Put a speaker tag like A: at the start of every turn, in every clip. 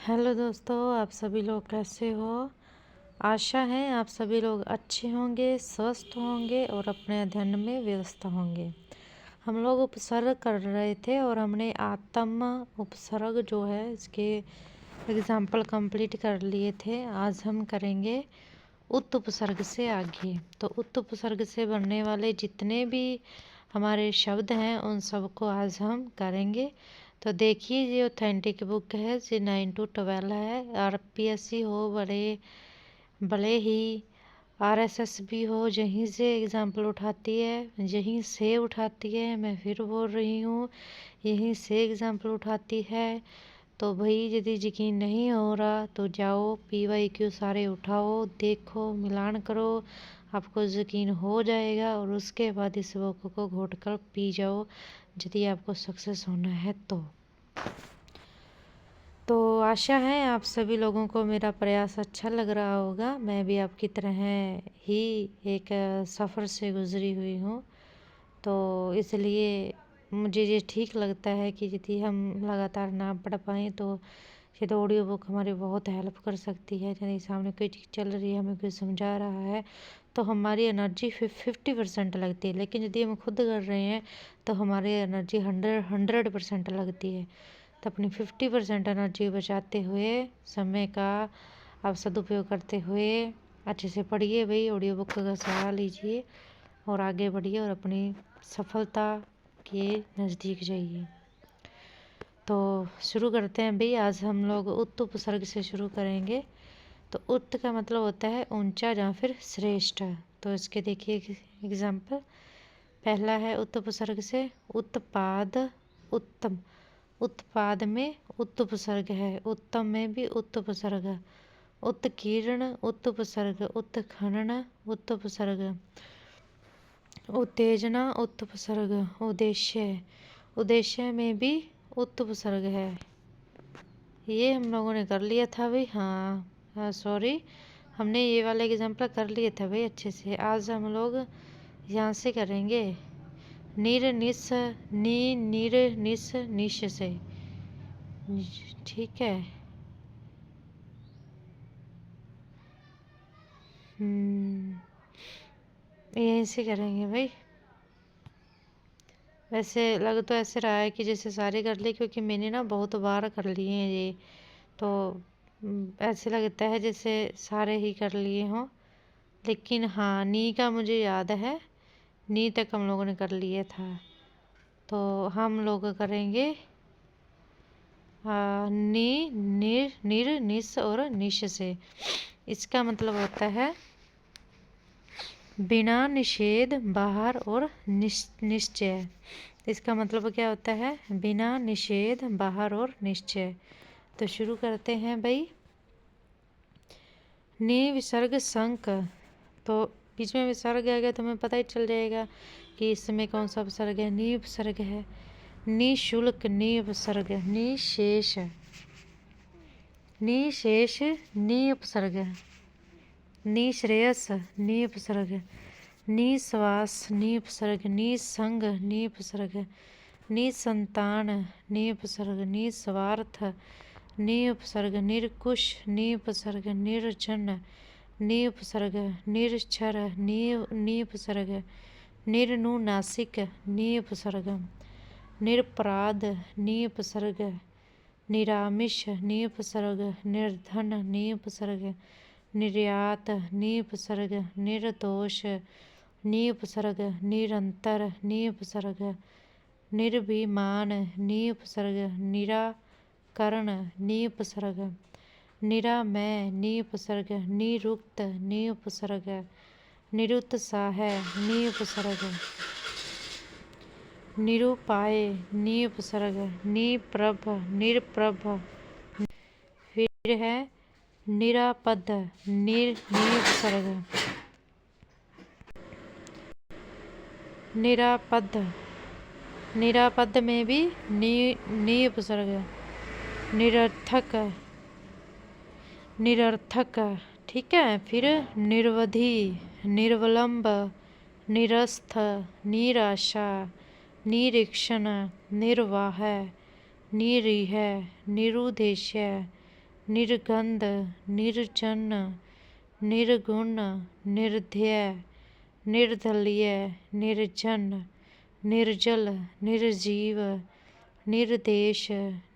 A: Hello दोस्तों, आप सभी लोग कैसे हो। आशा है आप सभी लोग अच्छे होंगे, स्वस्थ होंगे और अपने अध्ययन में व्यस्त होंगे। हम लोग उपसर्ग कर रहे थे और हमने आत्म उपसर्ग जो है इसके एग्जाम्पल कंप्लीट कर लिए थे। आज हम करेंगे उत उपसर्ग से आगे। तो उत उपसर्ग से बनने वाले जितने भी हमारे शब्द हैं उन सबको आज हम करेंगे। तो देखिए, ये ऑथेंटिक बुक है, ये 9 to 12 है। RPSC हो, भले ही RSS भी हो, यहीं से एग्जाम्पल उठाती है, यहीं से उठाती है। मैं फिर बोल रही हूँ, यहीं से एग्जाम्पल उठाती है। तो भाई यदि यकीन नहीं हो रहा तो जाओ PYQ सारे उठाओ, देखो, मिलान करो, आपको यकीन हो जाएगा। और उसके बाद इस बुक को घोट कर पी जाओ यदि आपको सक्सेस होना है तो आशा है आप सभी लोगों को मेरा प्रयास अच्छा लग रहा होगा। मैं भी आपकी तरह ही एक सफ़र से गुजरी हुई हूँ, तो इसलिए मुझे ये ठीक लगता है कि यदि हम लगातार ना पढ़ पाएँ तो ये तो ऑडियो बुक हमारी बहुत हेल्प कर सकती है। यदि सामने कोई चीज़ चल रही है, हमें कोई समझा रहा है, तो हमारी एनर्जी 50% लगती है। लेकिन यदि हम खुद कर रहे हैं तो हमारी एनर्जी 100% लगती है। तो अपनी 50% एनर्जी बचाते हुए, समय का आप सदुपयोग करते हुए अच्छे से पढ़िए भाई, ऑडियो बुक का सहारा लीजिए और आगे बढ़िए और अपनी सफलता के नज़दीक जाइए। तो शुरू करते हैं भाई। आज हम लोग उत्त उपसर्ग से शुरू करेंगे। तो उत्त का मतलब होता है ऊंचा या फिर श्रेष्ठ। तो इसके देखिए एग्जाम्पल। पहला है उत्त उपसर्ग से उत्पाद, उत्तम। उत्पाद में उत्त उपसर्ग है, उत्तम में भी उत्त उपसर्ग, उत्कीर्ण उत्त उपसर्ग, उत्खनन उत्त उपसर्ग, उत्तेजना उत्त उपसर्ग, उद्देश्य, उद्देश्य में भी उत्त उपसर्ग है। ये हम लोगों ने कर लिया था भाई। हाँ, सॉरी, हमने ये वाला एग्जाम्पल कर लिया था भाई अच्छे से। आज हम लोग यहाँ से करेंगे निर निस, नी निर निस निश से। ठीक है। यहीं से करेंगे भाई। वैसे लग तो ऐसे रहा है कि जैसे सारे कर लिए, क्योंकि मैंने ना बहुत बार कर लिए हैं ये। तो ऐसे लगता है जैसे सारे ही कर लिए हों। लेकिन हाँ, नी का मुझे याद है, नी तक हम लोगों ने कर लिया था। तो हम लोग करेंगे नी, निर, निर, निस और निश से। इसका मतलब होता है बिना निषेध, बाहर और निश्चय। इसका मतलब क्या होता है? बिना निषेध, बाहर और निश्चय। तो शुरू करते हैं भाई। नि विसर्ग संक। तो बीच में विसर्ग आ गया तो हमें पता ही चल जाएगा कि इसमें कौन सा उपसर्ग है। नि उपसर्ग है। निशुल्क, नि उपसर्ग, निशेष, निशेष, नि उपसर्ग, निश्रेयस, नि उपसर्ग, निश्वास, नि उपसर्ग, निसंग, नि उपसर्ग, निसंतान, नि उपसर्ग, निस्वार्थ, नि उपसर्ग, निरकुश, नि उपसर्ग, निर्जन, नि उपसर्ग, निरक्षर, नि उपसर्ग, निर्नुनासिक, नि उपसर्ग, निरपराध, नि उपसर्ग, निरामिष, नि उपसर्ग, निर्धन, नि उपसर्ग, निर्यात, नि उपसर्ग, निर्दोष, नि उपसर्ग, निरंतर, नि उपसर्ग, निर्विमान, नि उपसर्ग, निराकरण, नि उपसर्ग, निरामय, नि उपसर्ग, निरुक्त, नि उपसर्ग, निरुत्साह, नि उपसर्ग, निरुपाय, नि उपसर्ग, निप्रभ, निरप्रभ। फिर है निरापद, नि उपसर्ग, निरापद, निरापद में भी नि उपसर्ग, निरर्थक, निरर्थक। ठीक है। फिर निर्वधि, निर्वलंब, निरस्थ, निराशा, निरीक्षण, निर्वाह, निरीह, निरुद्देश्य, निर्गंध निर्जन निर्गुण निर्ध्यय निर्दलीय निर्जन निर्जल निर्जीव निर्देश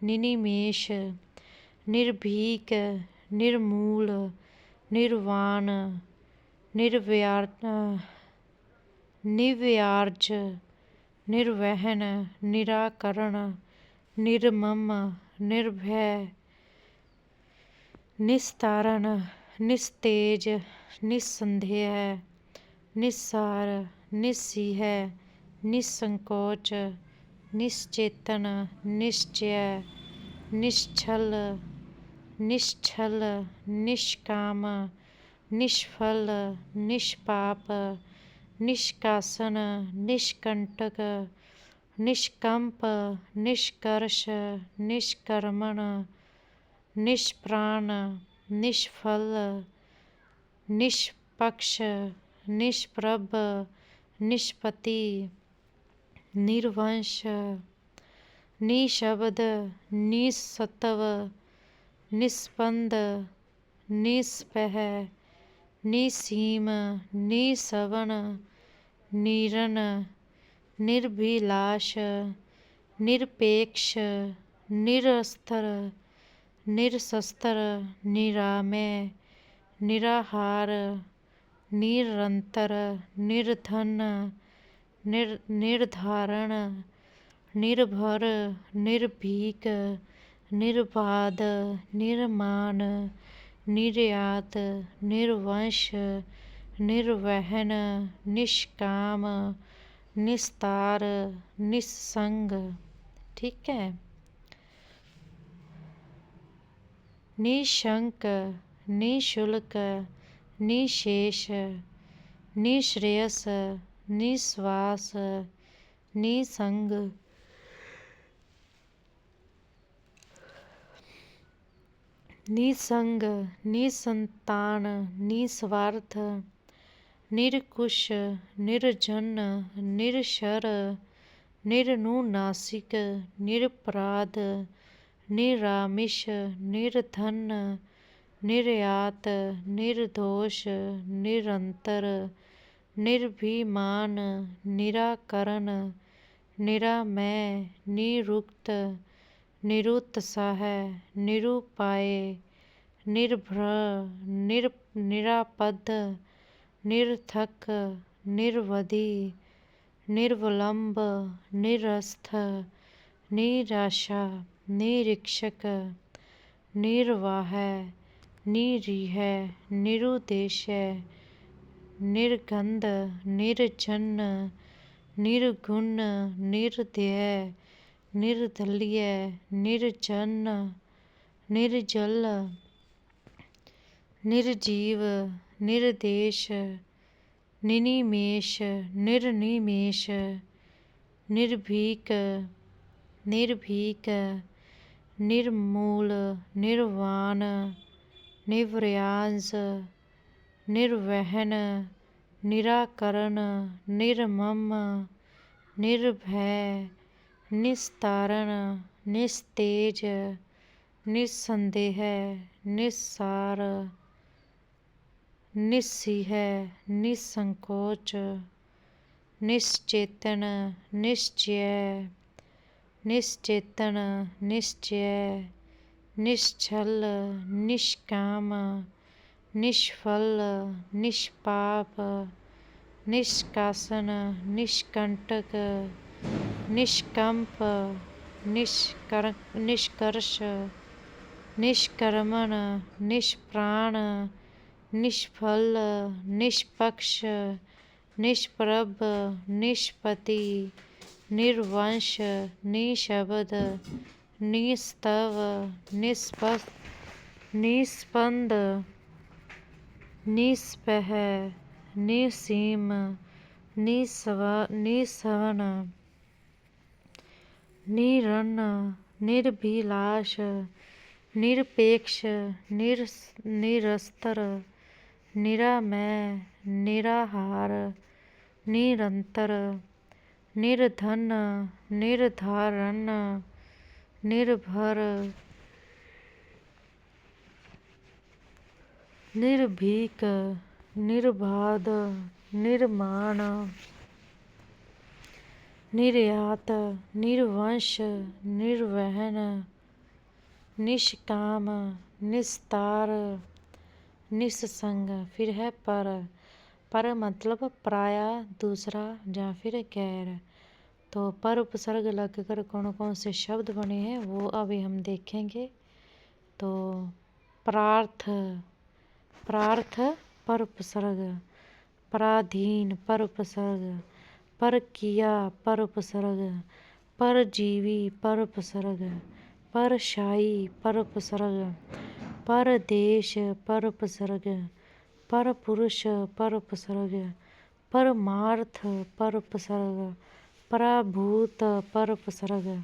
A: निनिमेष निर्भीक निर्मूल निर्वाण निव्यार्ज निर्वहन निराकरण निर्मम निर्भय निस्तारण निस्तेज निस्संदेह निस्सार निस्सीह निसंकोच निश्चेतन निश्चय निश्चल निश्चल निष्काम निष्फल निष्पाप निष्कासन निष्कंटक निष्कंप निष्कर्ष निष्कर्मण निष्प्राण निष्फल निष्पक्ष निष्प्रभ निष्पति निर्वंश निशब्द निसत्व निस्पंद निस्पह निसीम निसवन निरन निर्भिलाष निरपेक्ष निरस्तर निरशस्त्र निरामय निराहार निरंतर निर्धन निर्धारण निर्भर निर्भीक निर्बाध निर्माण निर्यात निर्वंश निर्वहन निष्काम निस्तार निस्संग। ठीक है। निशंक निशुल्क निशेष निश्रेयस निश्वास निसंग निसंग निसंतान निस्वार्थ निरकुश निर्जन निरशर निर्नुनासिक निरपराध निरामिष निर्धन निर्यात निर्दोष निरंतर निर्भिमान निराकरण निरामय निरुक्त निरुत्साह निरुपाय निर्भ्र निरापद निरर्थक निर्वधि निर्वलंब निरस्थ निराशा निरीक्षक निर्वाह निरीह निरुद्देश्य निर्गंध निर्जन निर्गुण निर्ध्यय निर्दलीय निर्जन निर्जल निर्जीव निर्देश निनिमेष निर्निमेष निर्भीक निर्भीक निर्मूल निर्वाण निर्व्याज निर्वहन निराकरण निर्मम निर्भय निस्तारण निस्तेज निस्संदेह निस्सार निस्सीह निसंकोच निश्चेतन निश्चय निश्चेतन निश्चय निश्चल निष्काम निष्फल निष्पाप निष्कासन निष्कंटक निष्कंप निष्कर्ष निष्कर्मण निष्प्राण निष्फल निष्पक्ष निष्प्रभ निष्पति निर्वंश निशब्द निस्तव निस्पंद निस्पह निसीम निसवन निरन निर्भिलाष निरपेक्ष निरस्तर निरामय निराहार निरंतर निर्धन निर्धारण निर्भर निर्भीक, निर्बाध, निर्माण, निर्यात, निर्वंश, निर्वहन, निष्काम, निस्तार, निस्संग। फिर है पर। पर मतलब प्राय, दूसरा या फिर गैर। तो पर उपसर्ग लगकर कौन कौन से शब्द बने हैं वो अभी हम देखेंगे। तो प्रार्थ, प्रार्थ पर उपसर्ग, पराधीन पर उपसर्ग, परकिया पर उपसर्ग, परजीवी पर उपसर्ग, परशाई पर उपसर्ग, परदेश पर उपसर्ग, परपुरुष पर उपसर्ग, परमार्थ पर उपसर्ग, पराभूत पर उपसर्ग,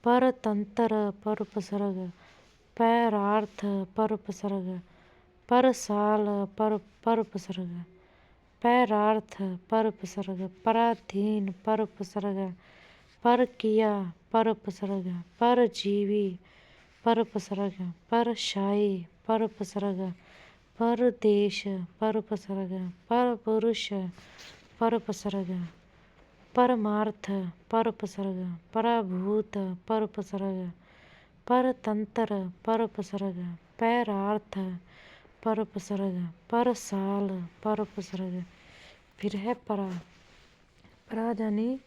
A: परतंत्र पर उपसर्ग, पैरार्थ पर उपसर्ग, परसाल पर उपसर्ग, पैरार्थ पर उपसर्ग, पराधीन पर उपसर्ग, परकिया पर उपसर्ग, परजीवी पर उपसर्ग, परशाई पर उपसर्ग, परदेश पर उपसर्ग, परपुरुष पर उपसर्ग, परमार्थ पर उपसर्ग, पराभूत पर उपसर्ग, परतंत्र पर उपसर्ग, पैरार्थ पर उपसर्ग, परसाल पर उपसर्ग। फिर है परा। परा यानी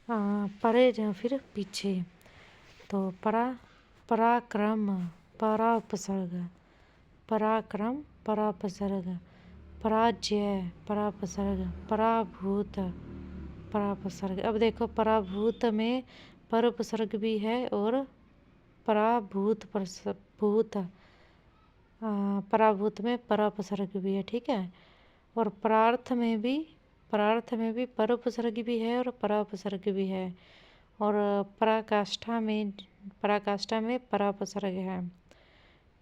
A: परे या फिर पीछे। तो परा, पराक्रम परा उपसर्ग, पराक्रम परा उपसर्ग, पराजय परा उपसर्ग, पराभूत परा उपसर्ग। अब देखो पराभूत में पर उपसर्ग भी है और पराभूत भूत पराभूत में परा उपसर्ग भी है, ठीक है। और परार्थ में भी पर उपसर्ग भी है और परा उपसर्ग भी है। और पराकाष्ठा में परा उपसर्ग है,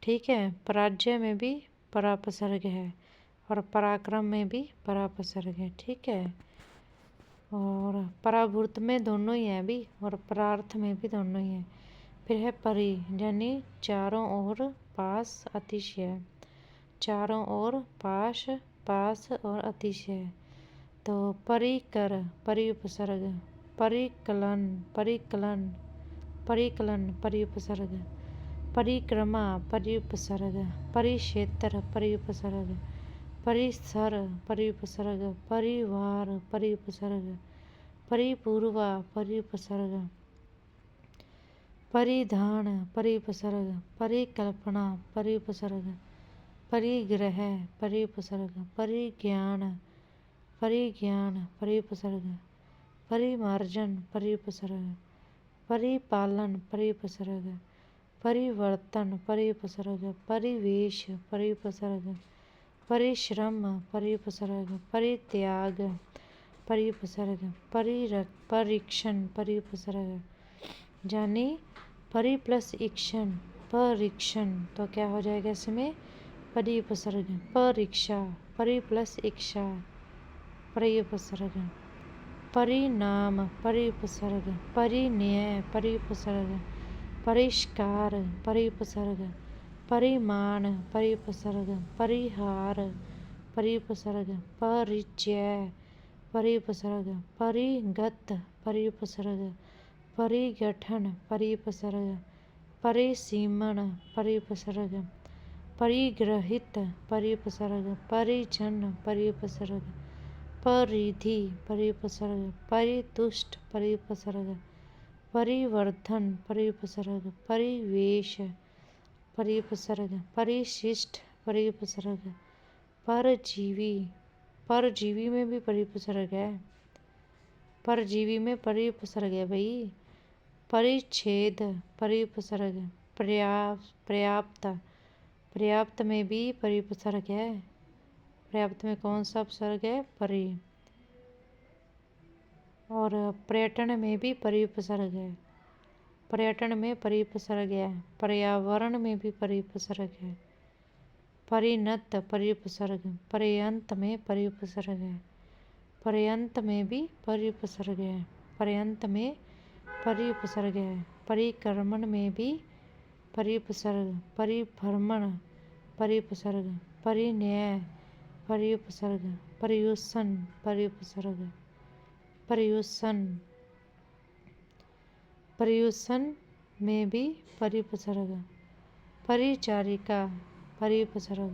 A: ठीक है। पराजय में भी परा उपसर्ग है और पराक्रम में भी परा उपसर्ग है, ठीक है। और पराभूत में दोनों ही है अभी और परार्थ में भी दोनों ही है। फिर है परि यानी चारों ओर पास अतिशय, चारों ओर पास पास और अतिशय। तो परिकर परि उपसर्ग, परिकलन परिकलन परिकलन परि उपसर्ग, परिक्रमा परि उपसर्ग, परिक्षेत्र परि उपसर्ग, परिसर परि उपसर्ग, परिवार परि उपसर्ग, परिपूर्वा परि उपसर्ग, परिधान परि उपसर्ग, परिकल्पना परि उपसर्ग, परिग्रह परि उपसर्ग, परिज्ञान परि उपसर्ग, परिमार्जन परि उपसर्ग, परिपालन परि उपसर्ग, परिवर्तन परि उपसर्ग, परिवेश परि उपसर्ग, परिश्रम परि उपसर्ग, परित्याग परि उपसर्ग, परीक्षण परि उपसर्ग। यानी परि प्लस इक्षण परीक्षण, तो क्या हो जाएगा इसमें परि उपसर्ग। परीक्षा परि प्लस इक्षा परि उपसर्ग, परिणाम परि उपसर्ग, परिण्य परि उपसर्ग, परिष्कार परि उपसर्ग, परिमाण परि उपसर्ग, परिहार परि उपसर्ग, परिचय परि उपसर्ग, परिगत परि उपसर्ग, परिगठन परि उपसर्ग, परिसीमन परि उपसर्ग, परिग्रहित परि उपसर्ग, परिजन परि उपसर्ग, परिधि परि उपसर्ग, परितुष्ट परि उपसर्ग, परिवर्धन परि उपसर्ग, परिवेश परि उपसर्ग, परिशिष्ट परि उपसर्ग, परजीवी में भी परि उपसर्ग है, परजीवी में परि उपसर्ग है भाई। परिच्छेद परि उपसर्ग, पर्याप्त पर्याप्त में भी परि उपसर्ग है। पर्याप्त में कौन सा उपसर्ग है परि। और पर्यटन में भी परि उपसर्ग है, पर्यटन में परि उपसर्ग है। पर्यावरण में भी परि उपसर्ग है। परिणत परि उपसर्ग, पर्यंत में परि उपसर्ग है, पर्यंत में भी परि उपसर्ग है, पर्यंत में परि उपसर्ग है। परिक्रमण में भी परि उपसर्ग, परिभ्रमण परिपसर्ग, परिन्याय, परिपसर्ग, पर्युषण, परिपसर्ग, पर्युषण, पर्युषण में भी परिपसर्ग, परिचारिका, परिपसर्ग,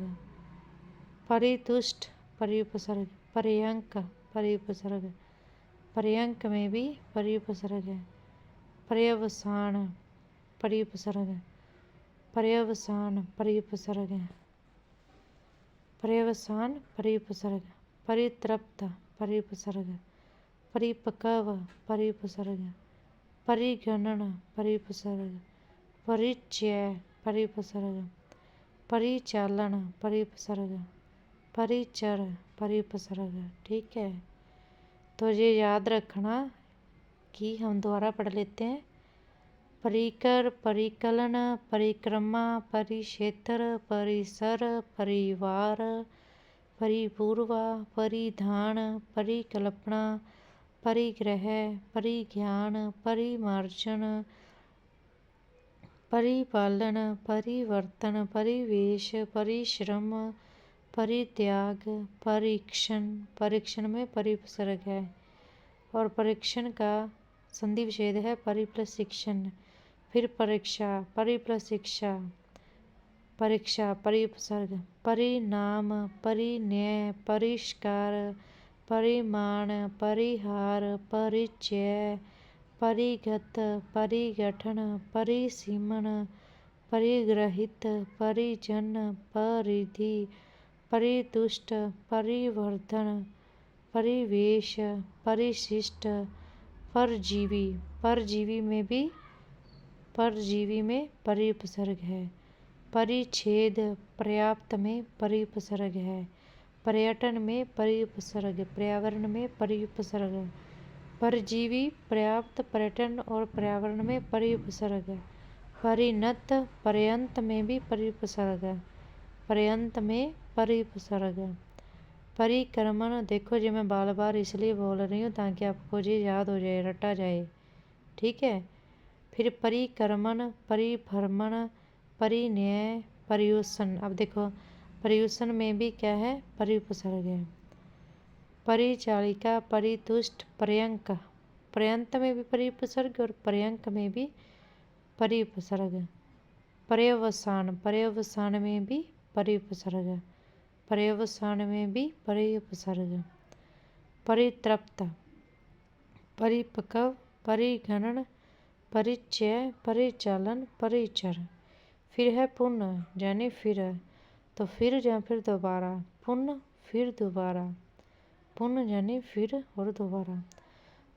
A: परितुष्ट, परिपसर्ग, पर्यंक, परिपसर्ग, पर्यंक में भी परिपसर्ग है, पर्यवसान, परिपसर्ग, पर्यवसान, परिपसर्ग है, पर्यवसान, परिपसर्ग, परितृप्त, परिपसर्ग, परिपक्व, परिपसर्ग, परिगणन, परिपसर्ग, परिचय, परिपसर्ग, परिचालन, परिपसर्ग, परिचर, परिपसर्ग। ठीक है, तो ये याद रखना कि हम दोबारा पढ़ लेते हैं। परिकर, परिकलन, परिक्रमा, परिक्षेत्र, परिसर, परिवार, परिपूर्वा, परिधान, परिकल्पना, परिग्रह, परिज्ञान, परिमार्जन, परिपालन, परिवर्तन, परिवेश, परिश्रम, परित्याग, परीक्षण, परीक्षण में परिपसर्ग है और परीक्षण का संधि विच्छेद है परि प्लस शिक्षण। फिर परीक्षा, परि प्लस शिक्षा, परीक्षा, परिपसर्ग, परिणाम, परिण्य, परिष्कार, परिमाण, परिहार, परिचय, परिगत, परिगठन, परिसीमन, परिग्रहित, परिजन, परिधि, परितुष्ट, परिवर्धन, परिवेश, परिशिष्ट, परजीवी, परजीवी में परिपसर्ग है, परिच्छेद, पर्याप्त में परिपसर्ग है, पर्यटन में परिपसर्ग, पर्यावरण में परिपसर्ग, परजीवी, पर्याप्त, पर्यटन और पर्यावरण में परिपसर्ग, परिणत, पर्यंत में भी परिपसर्ग, पर्यंत में परिपसर्ग, परिक्रमण। देखो जी मैं बार बार इसलिए बोल रही हूँ ताकि आपको ये याद हो जाए, रटा जाए। ठीक है, फिर परिक्रमण, परिभ्रमण, परिन्याय, पर्युषण। अब देखो पर्युषण में भी क्या है, परिपसर्ग है, परिचालिका, परितुष्ट, पर्यंक, पर्यंत में भी परिपसर्ग और पर्यंक में भी परिपसर्ग, पर्यवसान, पर्यवसान में भी परिपसर्ग, पर्यवसान में भी परिपसर्ग, परितृप्त, परिपक्व, परिगणन, परिचय, परिचालन, परिचर। फिर है पुनः, यानी फिर, तो फिर या फिर दोबारा, पुनः, फिर दोबारा, पुनः यानी फिर और दोबारा।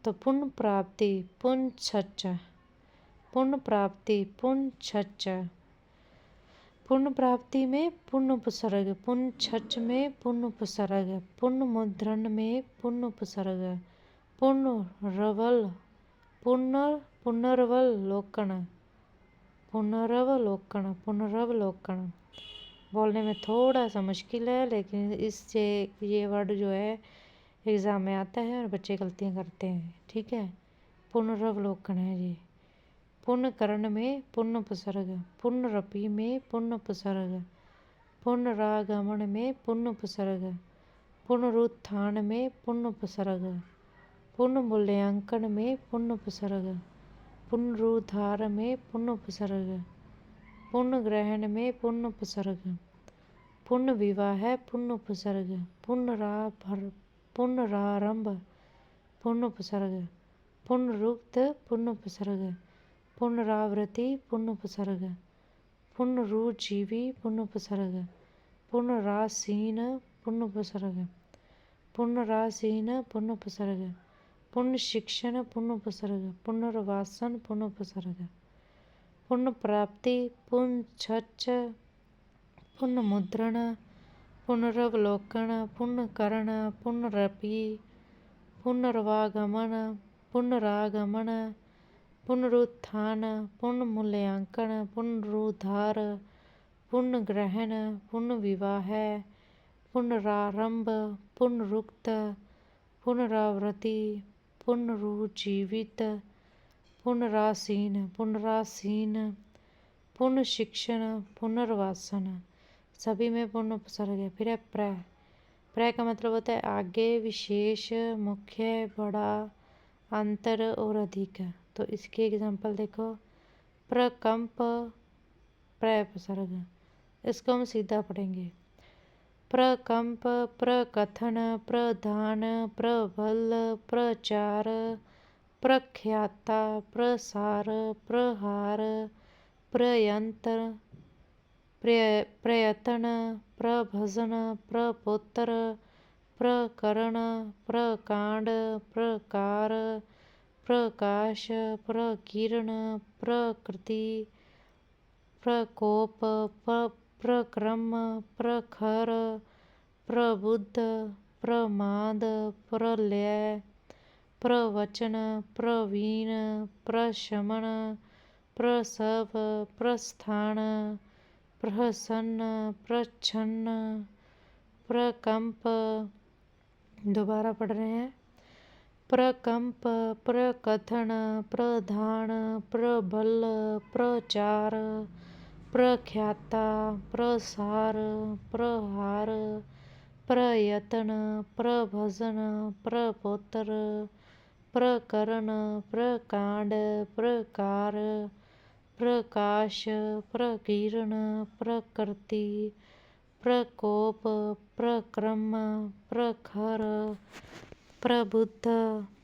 A: तो पुण्य प्राप्ति, पुण्य छच, पुण्य प्राप्ति, पुण्य छच, पुण्य प्राप्ति में पुण्य उपसर्ग, पुण्य छच में पुण्य उपसर्ग, पुण्य मुद्रण में पुण्य उपसर्ग, पुनर्वल, पुनर्वलोकन, पुनरवलोकन, पुनरवलोकन। बोलने में थोड़ा सा मुश्किल है, लेकिन इससे ये वर्ड जो है एग्ज़ाम में आता है और बच्चे गलतियाँ करते हैं। ठीक है, पुनरवलोकन है ये। पुण्यकरण में पुण्य उपसर्ग, पुण्यरपि में पुण्य उपसर्ग, पुनरागमन में पुण्य उपसर्ग, पुनरुत्थान में पुण्य उपसर्ग, पुनर्मूल्यांकन में पुण्य उपसर्ग, पुनरुद्धार में पुण्य उपसर्ग, पुण्यग्रहण में पुण्य उपसर्ग, पुण्यविवाह पुण्य उपसर्ग, पुनरारंभ पुण्य उपसर्ग, पुनरुक्त पुण्य उपसर्ग, पुनरावृत्ति पुण्य उपसर्ग, पुनरुज्जीवी पुण्य उपसर्ग, पुनरासीन पुण्य उपसर्ग, पुनरासीन पुण्य उपसर्ग, पुण्य शिक्षण पुण्य उपसर्ग, पुनर्वासन पुण्य उपसर्ग, पुण्य प्राप्ति, पुण्य छच, पुण्य मुद्रण, पुनरवलोकन, पुण्यकरण, पुनरपि, पुनर्वागमन, पुनरागमन, पुनरुत्थान, पुनर्मूल्यांकन, पुनरुद्धार, पुनर्ग्रहण, पुनर्विवाह, पुनरारंभ, पुनरुक्त, पुनरावृत्ति, पुनरुज्जीवित, पुनरासीन, पुनरासीन, पुनर्शिक्षण, पुनर्वासन। सभी में पूर्ण उपसर्ग है। फिर है प्र। प्र का मतलब होता है आगे, विशेष, मुख्य, बड़ा, अंतर और अधिक। तो इसके एग्जाम्पल देखो, प्रकंप, प्र उपसर्ग, इसको हम सीधा पढ़ेंगे। प्रकंप, प्रकथन, प्रधान, प्रबल, प्रचार, प्रख्याता, प्रसार, प्रहार, प्रयंत्र, प्रयत्न, प्रभजन, प्रपोत्र, प्रकरण, प्रकांड, प्रकार, प्रकाश, प्रकीर्ण, प्रकृति, प्रकोप, प्रक्रम, प्रखर, प्रबुद्ध, प्रमाद, प्रलय, प्रवचन, प्रवीण, प्रशमन, प्रसव, प्रस्थान, प्रहसन, प्रच्छन्न, प्रकंप। दोबारा पढ़ रहे हैं। प्रकंप, प्रकथन, प्रधान, प्रबल, प्रचार, प्रख्याता, प्रसार, प्रहार, प्रयत्न, प्रभजन, प्रपोत्र, प्रकरण, प्रकांड, प्रकार, प्रकाश, प्रकीर्ण, प्रकृति, प्रकोप, प्रक्रम, प्रखर, प्रबुद्ध,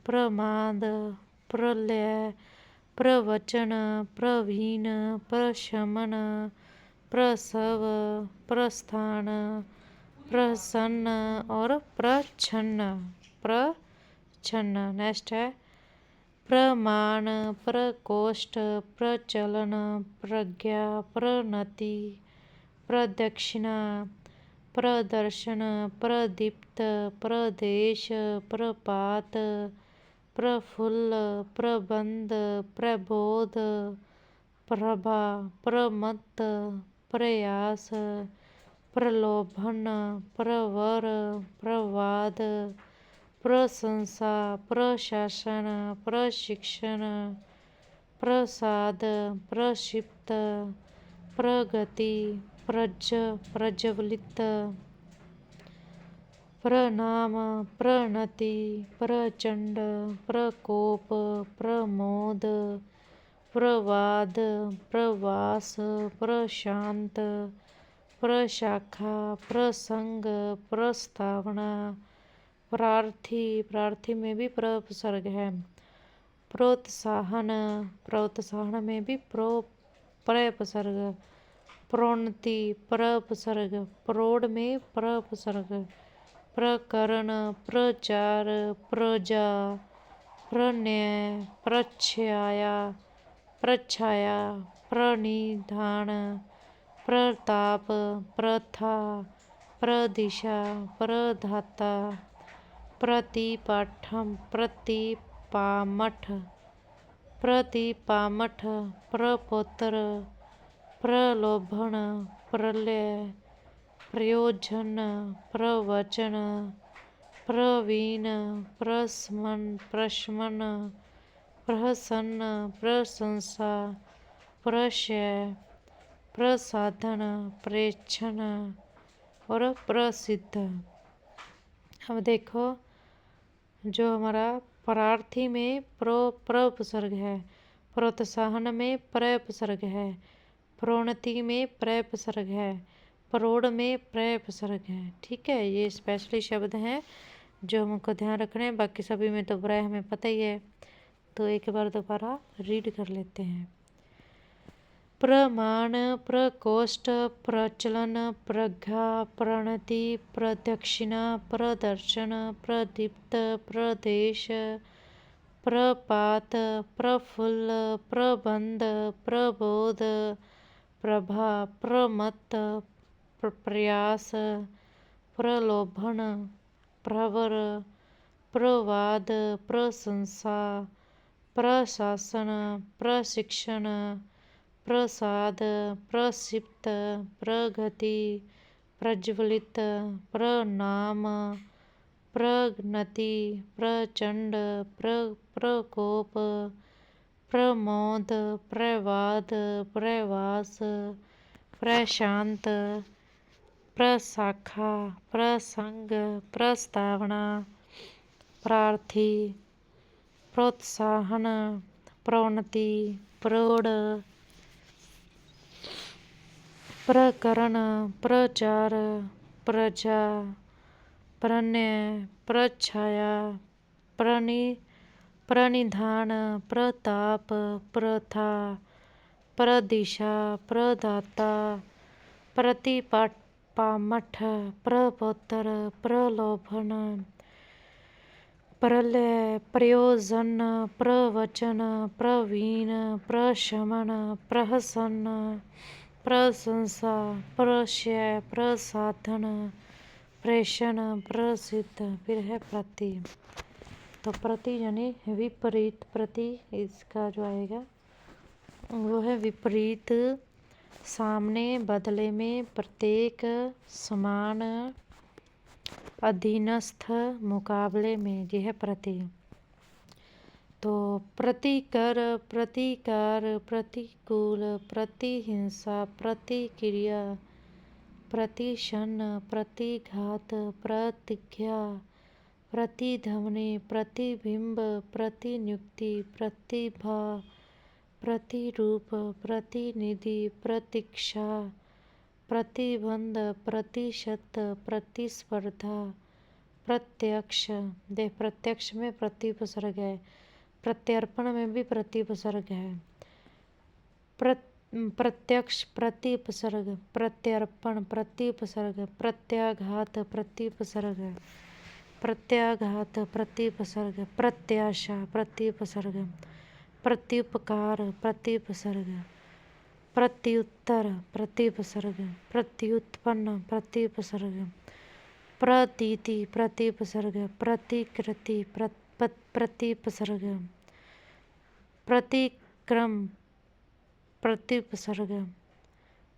A: प्रमाद, प्रलय, प्रवचन, प्रवीण, प्रशमन, प्रसव, प्रस्थान, प्रसन्न और प्रच्छन्न। प्रच्छन्न। नेक्स्ट है प्रमाण, प्रकोष्ठ, प्रचलन, प्रज्ञा, प्रनति, प्रदक्षिणा, प्रदर्शन, प्रदीप्त, प्रदेश, प्रपात, प्रफुल्ल, प्रबंध, प्रबोध, प्रभा, प्रमत्त, प्रयास, प्रलोभन, प्रवर, प्रवाद, प्रशंसा, प्रशासन, प्रशिक्षण, प्रसाद, प्रक्षिप्त, प्रगति, प्रज्वलित, प्रणाम, प्रणति, प्रचंड, प्रकोप, प्रमोद, प्रवाद, प्रवास, प्रशांत, प्रशाखा, प्रसंग, प्रस्तावना, प्रार्थी। प्रार्थी में भी प्र उपसर्ग है। प्रोत्साहन, प्रोत्साहन में भी प्र उपसर्ग। प्रोन्नति, प्र उपसर्ग। प्रौढ़ में प्र उपसर्ग। प्रकरण, प्रचार, प्रजा, प्रण्य, प्रच्छाया, प्रछाया, प्रणिधान, प्रताप, प्रथा, प्रदिशा, प्रधाता, प्रतिपाठम, प्रतिपामठ, प्रतिपामठ, प्रपोत्र, प्रलोभन, प्रलय, प्रयोजन, प्रवचन, प्रवीण, प्रशमन, प्रहसन, प्रशंसा, प्रशय, प्रसाधन, प्रेक्षण और प्रसिद्ध। अब देखो, जो हमारा प्रार्थी में प्र उपसर्ग है, प्रोत्साहन में प्र उपसर्ग है, प्रोन्नति में प्र उपसर्ग है, प्रौढ़ में प्र उपसर्ग है। ठीक है, ये स्पेशली शब्द हैं जो हमको ध्यान रखने हैं। बाकी सभी में तो प्र हमें पता ही है। तो एक बार दोबारा रीड कर लेते हैं। प्रमाण, प्रकोष्ठ, प्रचलन, प्रज्ञा, प्रणति, प्रदक्षिणा, प्रदर्शन, प्रदीप्त, प्रदेश, प्रपात, प्रफुल्ल, प्रबंध, प्रबोध, प्रभा, प्रमत्त, प्रयास, प्रलोभन, प्रवर, प्रवाद, प्रशंसा, प्रशासन, प्रशिक्षण, प्रसाद, प्रक्षिप्त, प्रगति, प्रज्वलित, प्रणाम, प्रगति, प्रचंड, प्रकोप, प्रमोद, प्रवाद, प्रवास, प्रशांत, प्रशाखा, प्रसंग, प्रस्तावना, प्रार्थी, प्रोत्साहन, प्रोन्नति, प्रौढ़, प्रकरण, प्रचार, प्रजा, प्रणय, प्रछाया, प्रणिधान, प्रताप, प्रथा, प्रदिशा, प्रदाता, प्रतिपामठ, प्रपोत्तर, प्रलोभन, प्रलय, प्रयोजन, प्रवचन, प्रवीण, प्रशमन, प्रहसन, प्रशंसा, प्रशय, प्रसाधन, प्रेषण, प्रसिद्ध। फिर है प्रति। तो प्रति यानी विपरीत। प्रति इसका जो आएगा वो है विपरीत, सामने, बदले में, प्रत्येक, समान, अधीनस्थ, मुकाबले में, यह है प्रति। तो प्रतिकर, प्रतिकार, प्रतिकूल, प्रतिहिंसा, प्रतिक्रिया, प्रतिशन्न, प्रतिघात, प्रतिज्ञा, प्रतिध्वनि, प्रतिबिंब, प्रतिनियुक्ति, प्रतिभा, प्रतिरूप, प्रतिनिधि, प्रतीक्षा, प्रतिबंध, प्रतिशत, प्रतिस्पर्धा, प्रत्यक्ष। देख प्रत्यक्ष में प्रति उपसर्ग है, प्रत्यर्पण में भी प्रति उपसर्ग है। प्रत्यक्ष प्रति उपसर्ग, प्रत्यर्पण प्रति उपसर्ग, प्रत्याघात प्रति उपसर्ग, प्रत्याघात प्रति उपसर्ग, प्रत्याशा प्रति उपसर्ग, प्रत्युपकार प्रति उपसर्ग, प्रत्युत्तर प्रति उपसर्ग, प्रत्युत्पन्न प्रति उपसर्ग, प्रतीति प्रति उपसर्ग, प्रतिकृति प्रति उपसर्ग, प्रतिक्रम प्रति उपसर्ग,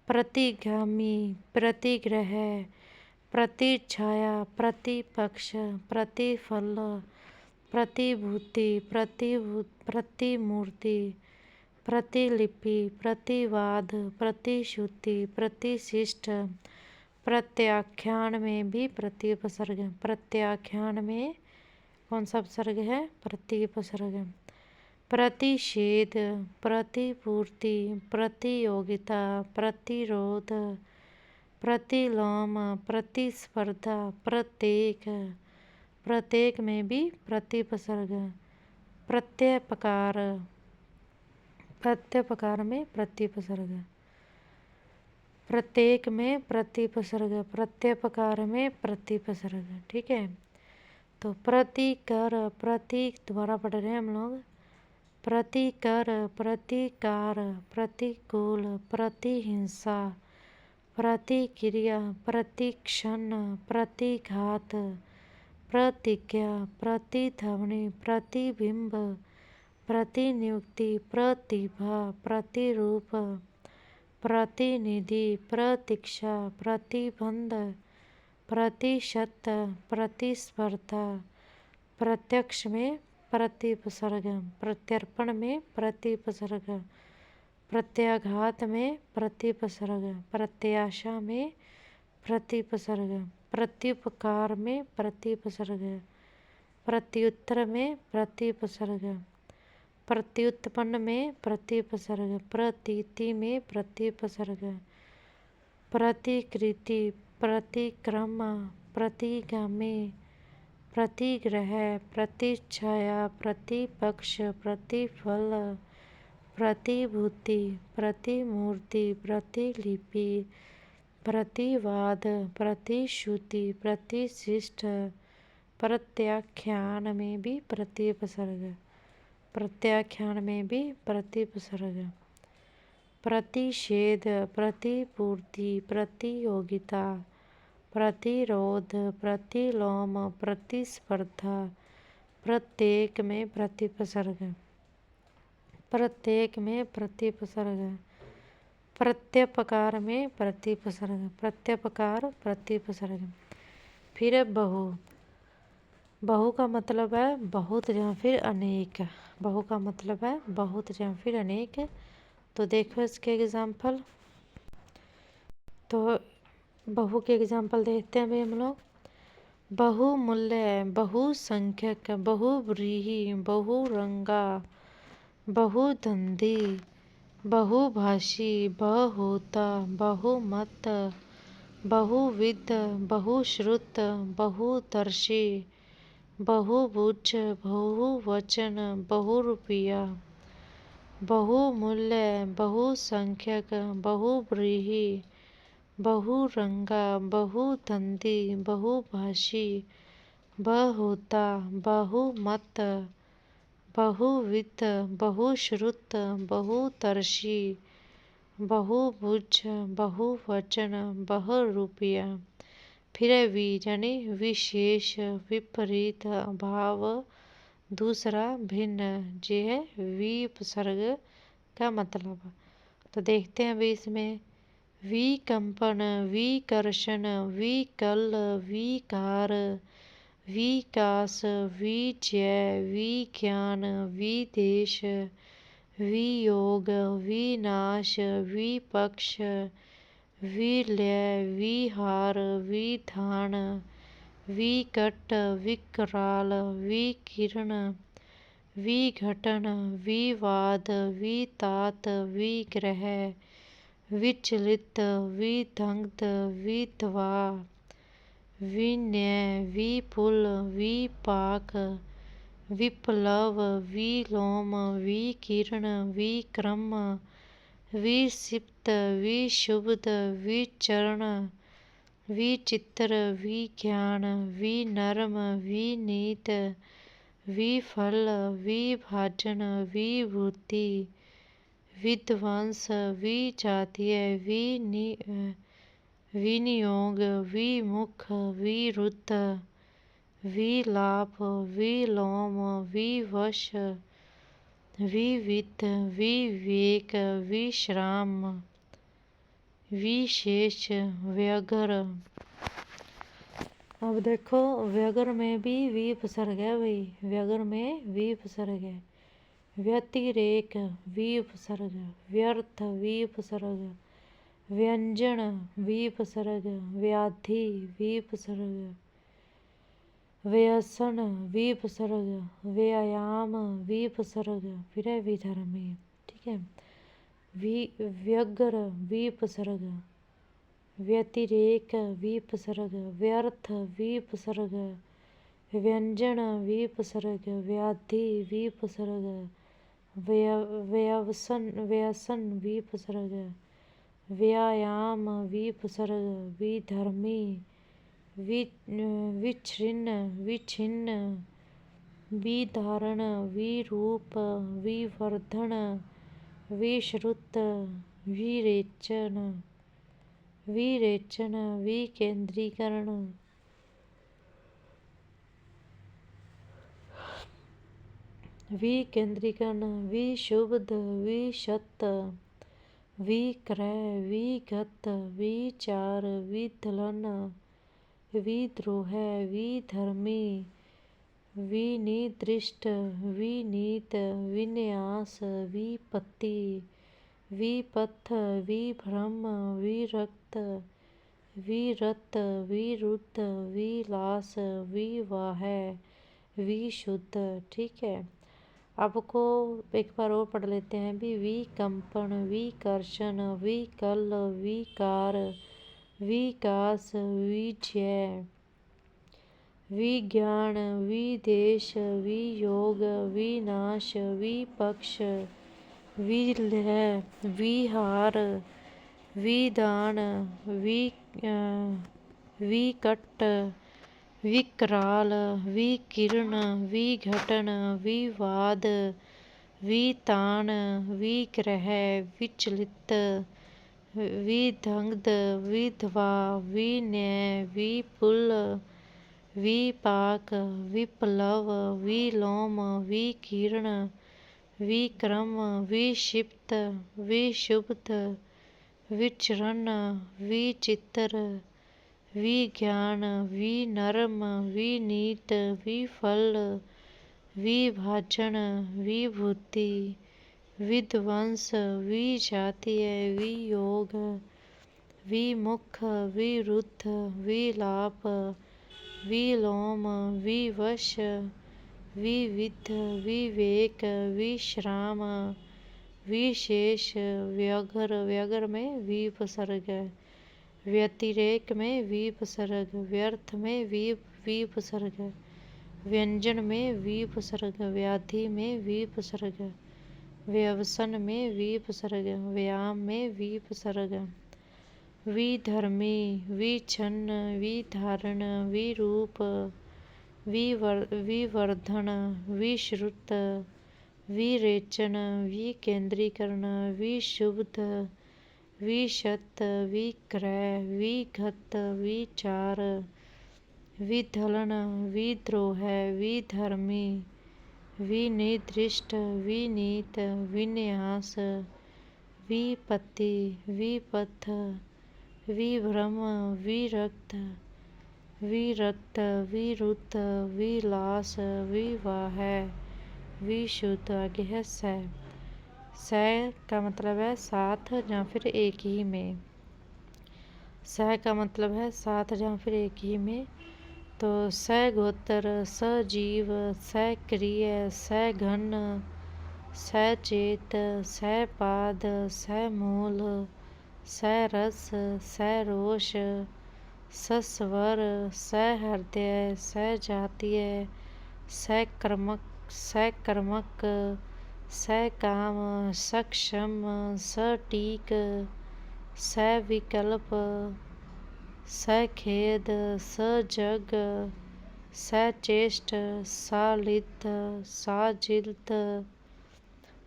A: प्रतिगामी, प्रतिग्रह, प्रतिछाया, प्रतिपक्ष, प्रतिफल, प्रतिभूति, प्रतिमूर्ति, प्रतिलिपि, प्रतिवाद, प्रतिश्रुति, प्रतिशिष्ट। प्रत्याख्यान में भी प्रति उपसर्ग। प्रत्याख्यान में कौन सा उपसर्ग है? प्रति उपसर्ग। प्रतिषेध, प्रतिपूर्ति, प्रतियोगिता, प्रतिरोध, प्रतिलोम, प्रतिस्पर्धा, प्रत्येक। प्रत्येक में भी प्रति उपसर्ग। प्रत्यपकार, प्रत्यपकार में प्रति उपसर्ग। प्रत्येक में प्रति उपसर्ग, प्रत्यपकार में प्रति उपसर्ग। ठीक है। तो प्रतिकर, प्रतीक दोबारा पढ़ रहे हैं हम लोग। प्रतिकर, प्रतिकार, प्रतिकूल, प्रतिहिंसा, प्रतिक्रिया, प्रतिक्षण, प्रतिघात, प्रतिज्ञा, प्रतिध्वनि, प्रतिबिंब, प्रतिनियुक्ति, प्रतिभा, प्रतिरूप, प्रतिनिधि, प्रतीक्षा, प्रतिबंध, प्रतिशत, प्रतिस्पर्धा। प्रत्यक्ष में प्रति उपसर्ग, प्रत्यर्पण में प्रति उपसर्ग, प्रत्याघात में प्रति उपसर्ग, प्रत्याशा में प्रति उपसर्ग, प्रत्युपकार में प्रति उपसर्ग, प्रत्युत्तर में प्रति उपसर्ग, प्रत्युत्पन्न में प्रति उपसर्ग, प्रतीति में प्रति उपसर्ग, प्रतिकृति, प्रतिक्रम, प्रतिगामी, प्रतिग्रह, प्रतिछाया, प्रतिपक्ष, प्रतिफल, प्रतिभूति, प्रतिमूर्ति, प्रतिलिपि, प्रतिवाद, प्रतिश्रुति, प्रतिशिष्ट। प्रत्याख्यान में भी प्रति उपसर्ग। प्रत्याख्यान में भी प्रति उपसर्ग। प्रतिषेध, प्रतिपूर्ति, प्रतियोगिता, प्रतिरोध, प्रतिलोम, प्रतिस्पर्धा। प्रत्येक में प्रति उपसर्ग। प्रत्येक में प्रति उपसर्ग। प्रत्यपकार में प्रति उपसर्ग। प्रत्यपकार प्रति उपसर्ग। फिर है बहु। बहु का मतलब है बहुत या फिर अनेक। बहु का मतलब है बहुत या फिर अनेक। तो देखो इसके एग्जाम्पल। तो बहु के एग्जाम्पल देखते हैं अभी हम लोग। बहुमूल्य, बहुसंख्यक, बहुव्रीहि, बहुरंगा, बहुधंधी, बहुभाषी, बहुहोता, बहुमत, बहुविध, बहुश्रुत, बहुदर्शी, बहुभुज, बहुवचन, बहुरूपिया, बहुमूल्य, बहुसंख्यक, बहुव्रीहि, बहुरंगा, बहुधंधी, बहुभाषी, बहुहोता, बहुमत, बहुविध, बहुश्रुत, बहुदर्शी, बहुभुज, बहुवचन, बहुरूपिया। फिर है वी यानी विशेष, विपरीत, अभाव, दूसरा, भिन्न। ये है विपसर्ग का मतलब। तो देखते हैं अभी इसमें। विकंपन, विकर्षण, विकल, विकार, विकास, विजय, विज्ञान, विदेश, वियोग, विनाश, विपक्ष, विलय, विहार, विधान, विकट, विकराल, विकिरण, विघटन, विवाद, वितात, विग्रह, विचलित, विदग्ध, विधवा, विनय, विपुल, विपाक, विप्लव, विलोम, विकीर्ण, विक्रम, विक्षिप्त, विक्षुब्ध, विचरण, विचित्र, विज्ञान, विनर्म, विनीत, विफल, विभाजन, विभूति, विध्वंस, विजातीय, विनियोग, विमुख, विरुद्ध, विलाप, विलोम, विवश, विविध, विवेक, विश्राम, विशेष, व्यगर। अब देखो व्यगर में भी विपसर्ग है भाई, व्यगर में विपसर्ग है। व्यतिरेक, विपसर्ग, व्यर्थ, विपसर्ग, व्यंजन, विपसर्ग, व्याधि, विपसर्ग, व्यसन, विपसर्ग, व्यायाम, विपसर्ग। फिर है विधर्मी, ठीक है। व्यग्र, विपसर्ग, व्यतिरेक, विपसर्ग, व्यर्थ, विपसर्ग, व्यंजन, विपसर्ग, व्याधि, विपसर्ग, व्यसन, विपसर्ग, व्यायाम, विपसर्ग, विधर्मी, विच्छिन्न, विच्छिन्न, विधारण, विरूप, विवर्धन, विश्रुत, विरेचन, विरेचन, विकेंद्रीकरण, विकेंद्रीकरण, विशुद्ध, विशत, विक्रय, विगत, विचार, विदलन, विद्रोह, विधर्मी, विनिर्दिष्ट, विनीत, विन्यास, विपत्ति, विपथ, विभ्रम, विरक्त, विरत, विरुद्ध, विलास, विवाह, विशुद्ध। ठीक है, आपको एक बार और पढ़ लेते हैं भी। विकंपन, विकर्षण, विकल, विकार, विकास, विजय, विज्ञान, विदेश, वियोग, विनाश, विपक्ष, विलय, विहार, विधान, विकट, विकराल, विकीर्ण, विघटन, विवाद, वितान, विग्रह, विचलित, विदग्ध, विधवा, विनय, विपुल, विपाक, विप्लव, विलोम, विकीर्ण, विक्रम, विक्षिप्त, विक्षुब्ध, विचरण, विचित्र, विज्ञान, विनर्म, विनीत, विफल, विभाजन, विभूति, विध्वंस, विजातीय, वियोग, विमुख, विरुद्ध, विलाप, विलोम, विवश, विविध, विवेक, विश्राम, विशेष, व्यगर, व्यगर में विपसर्ग, व्यतिरेक में विपसर्ग, व्यर्थ में विपसर्ग, व्यंजन में विपसर्ग, व्याधि में विपसर्ग, व्यवसन में विपसर्ग, व्यायाम में विपसर्ग, विधर्मी, विच्छन्न, विधारण, विरूप, विवर्धन, विश्रुत, विरेचन, विकेंद्रीकरण, विशुद्ध, विशत, विक्रय, विघत, विचार, विधलन, विद्रोह, विधर्मी, विनिर्दिष्ट, विनीत, विन्यास, विपत्ति, विपथ, विभ्रम, विरक्त, विरक्त, विरुद्ध, विलास, विवाह, विशुद्ध। आगे है स। स का मतलब है साथ या फिर एक ही में। स का मतलब है साथ या फिर एक ही में। तो सगोत्र, सजीव, सक्रिय, सघन, सचेत, सपाद, समूल, सरस, सरोष, सस्वर, सहृदय, सजातीय, सकर्मक, सकर्मक, सकाम, सक्षम, सटीक, सविकल्प, सखेद, सजग, सचेष्ट, सालिद, साजिद,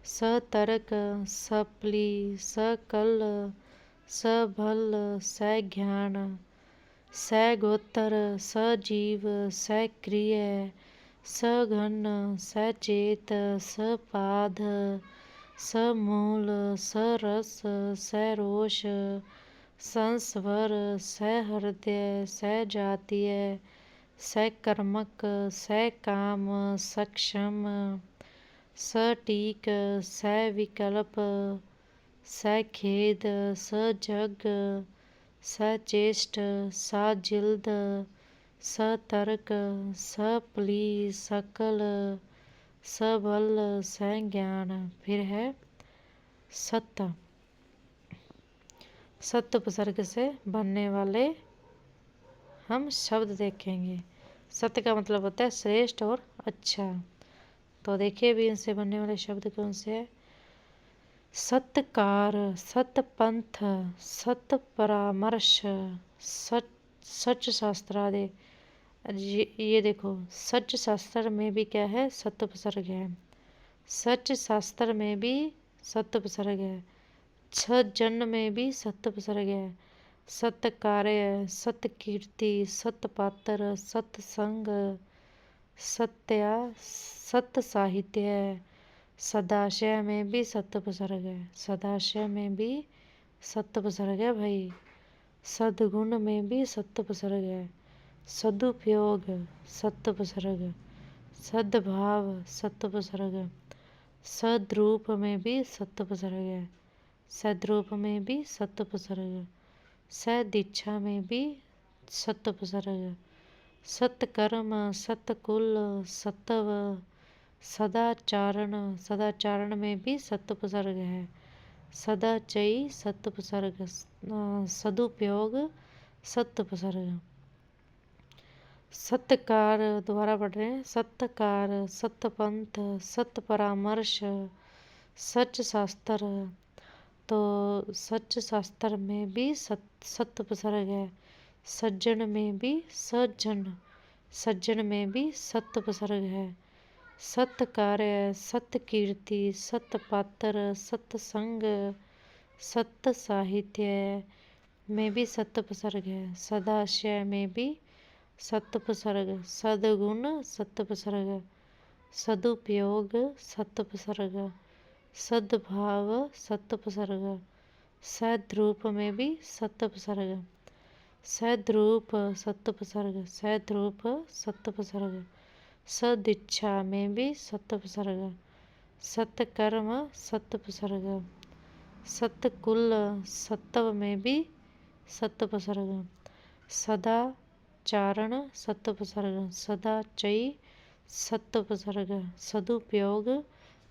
A: सतर्क, सपली, सकल, सबल, सज्ञान, सगोत्र, सजीव, सक्रिय, सघन, सचेत, सपाद, समूल, सरस, सरोष, संस्वर, सहृदय, सजातीय, सकर्मक, सकाम, सक्षम, सटीक, सविकल्प, सखेद, सजग, सचेष्ट, साजिद, सतर्क, सपली, सकल, सबल, संज्ञान। फिर है सत। सत उपसर्ग से बनने वाले हम शब्द देखेंगे। सत्य का मतलब होता है श्रेष्ठ और अच्छा। तो देखिए भी इनसे बनने वाले शब्द कौन से हैं। सत्कार, सतपंथ, सत्परामर्श, सच शास्त्रादि। ये देखो सच शास्त्र में भी क्या है, सत उपसर्ग है। सच शास्त्र में भी सत उपसर्ग है। छजन में भी सत उपसर्ग है। सत्कार्य, सत्कीर्ति, सत्पात्र, सत्संग, सत्या, सत साहित्य। सदाशय में भी सत उपसर्ग है। सदाशय में भी सत उपसर्ग है भाई। सद्गुण में भी सत उपसर्ग है। सदुपयोग सत उपसर्ग। सद्भाव सत उपसर्ग। सद्रूप में भी सत उपसर्ग है। सद्रूप में भी सत उपसर्ग। सदीक्षा में भी सत उपसर्ग। सत्कर्म, सत्कुल, सत्व, सदाचारण, सदाचारण में भी सत उपसर्ग है। सदाचयी सत उपसर्ग। सदुपयोग सत उपसर्ग। सत्कार दोबारा पढ़ रहे हैं। सत्कार, सतपंथ, सत्परामर्श, सच शास्त्र। तो सच शास्त्र में भी सत उपसर्ग है। सज्जन में भी सज्जन, सज्जन में भी सत उपसर्ग है। सत्कार्य, सत्कीर्ति, सत्पात्र, सत्संग, सत्य साहित्य में भी सत उपसर्ग है। सदाशय में भी सत उपसर्ग। सद्गुण सत उपसर्ग। सदुपयोग सत उपसर्ग। सद्भाव सत उपसर्ग। सद्रूप में भी सत उपसर्ग। सद्रूप सत उपसर्ग। सद्रूप सत उपसर्ग। सदीक्षा में भी सत उपसर्ग। सत्कर्म सत उपसर्ग। सत्कुल सत्व में भी सत्पसर्ग। सदाचारण सत्पसर्ग। सदाचयी सत्पसर्ग। सदुपयोग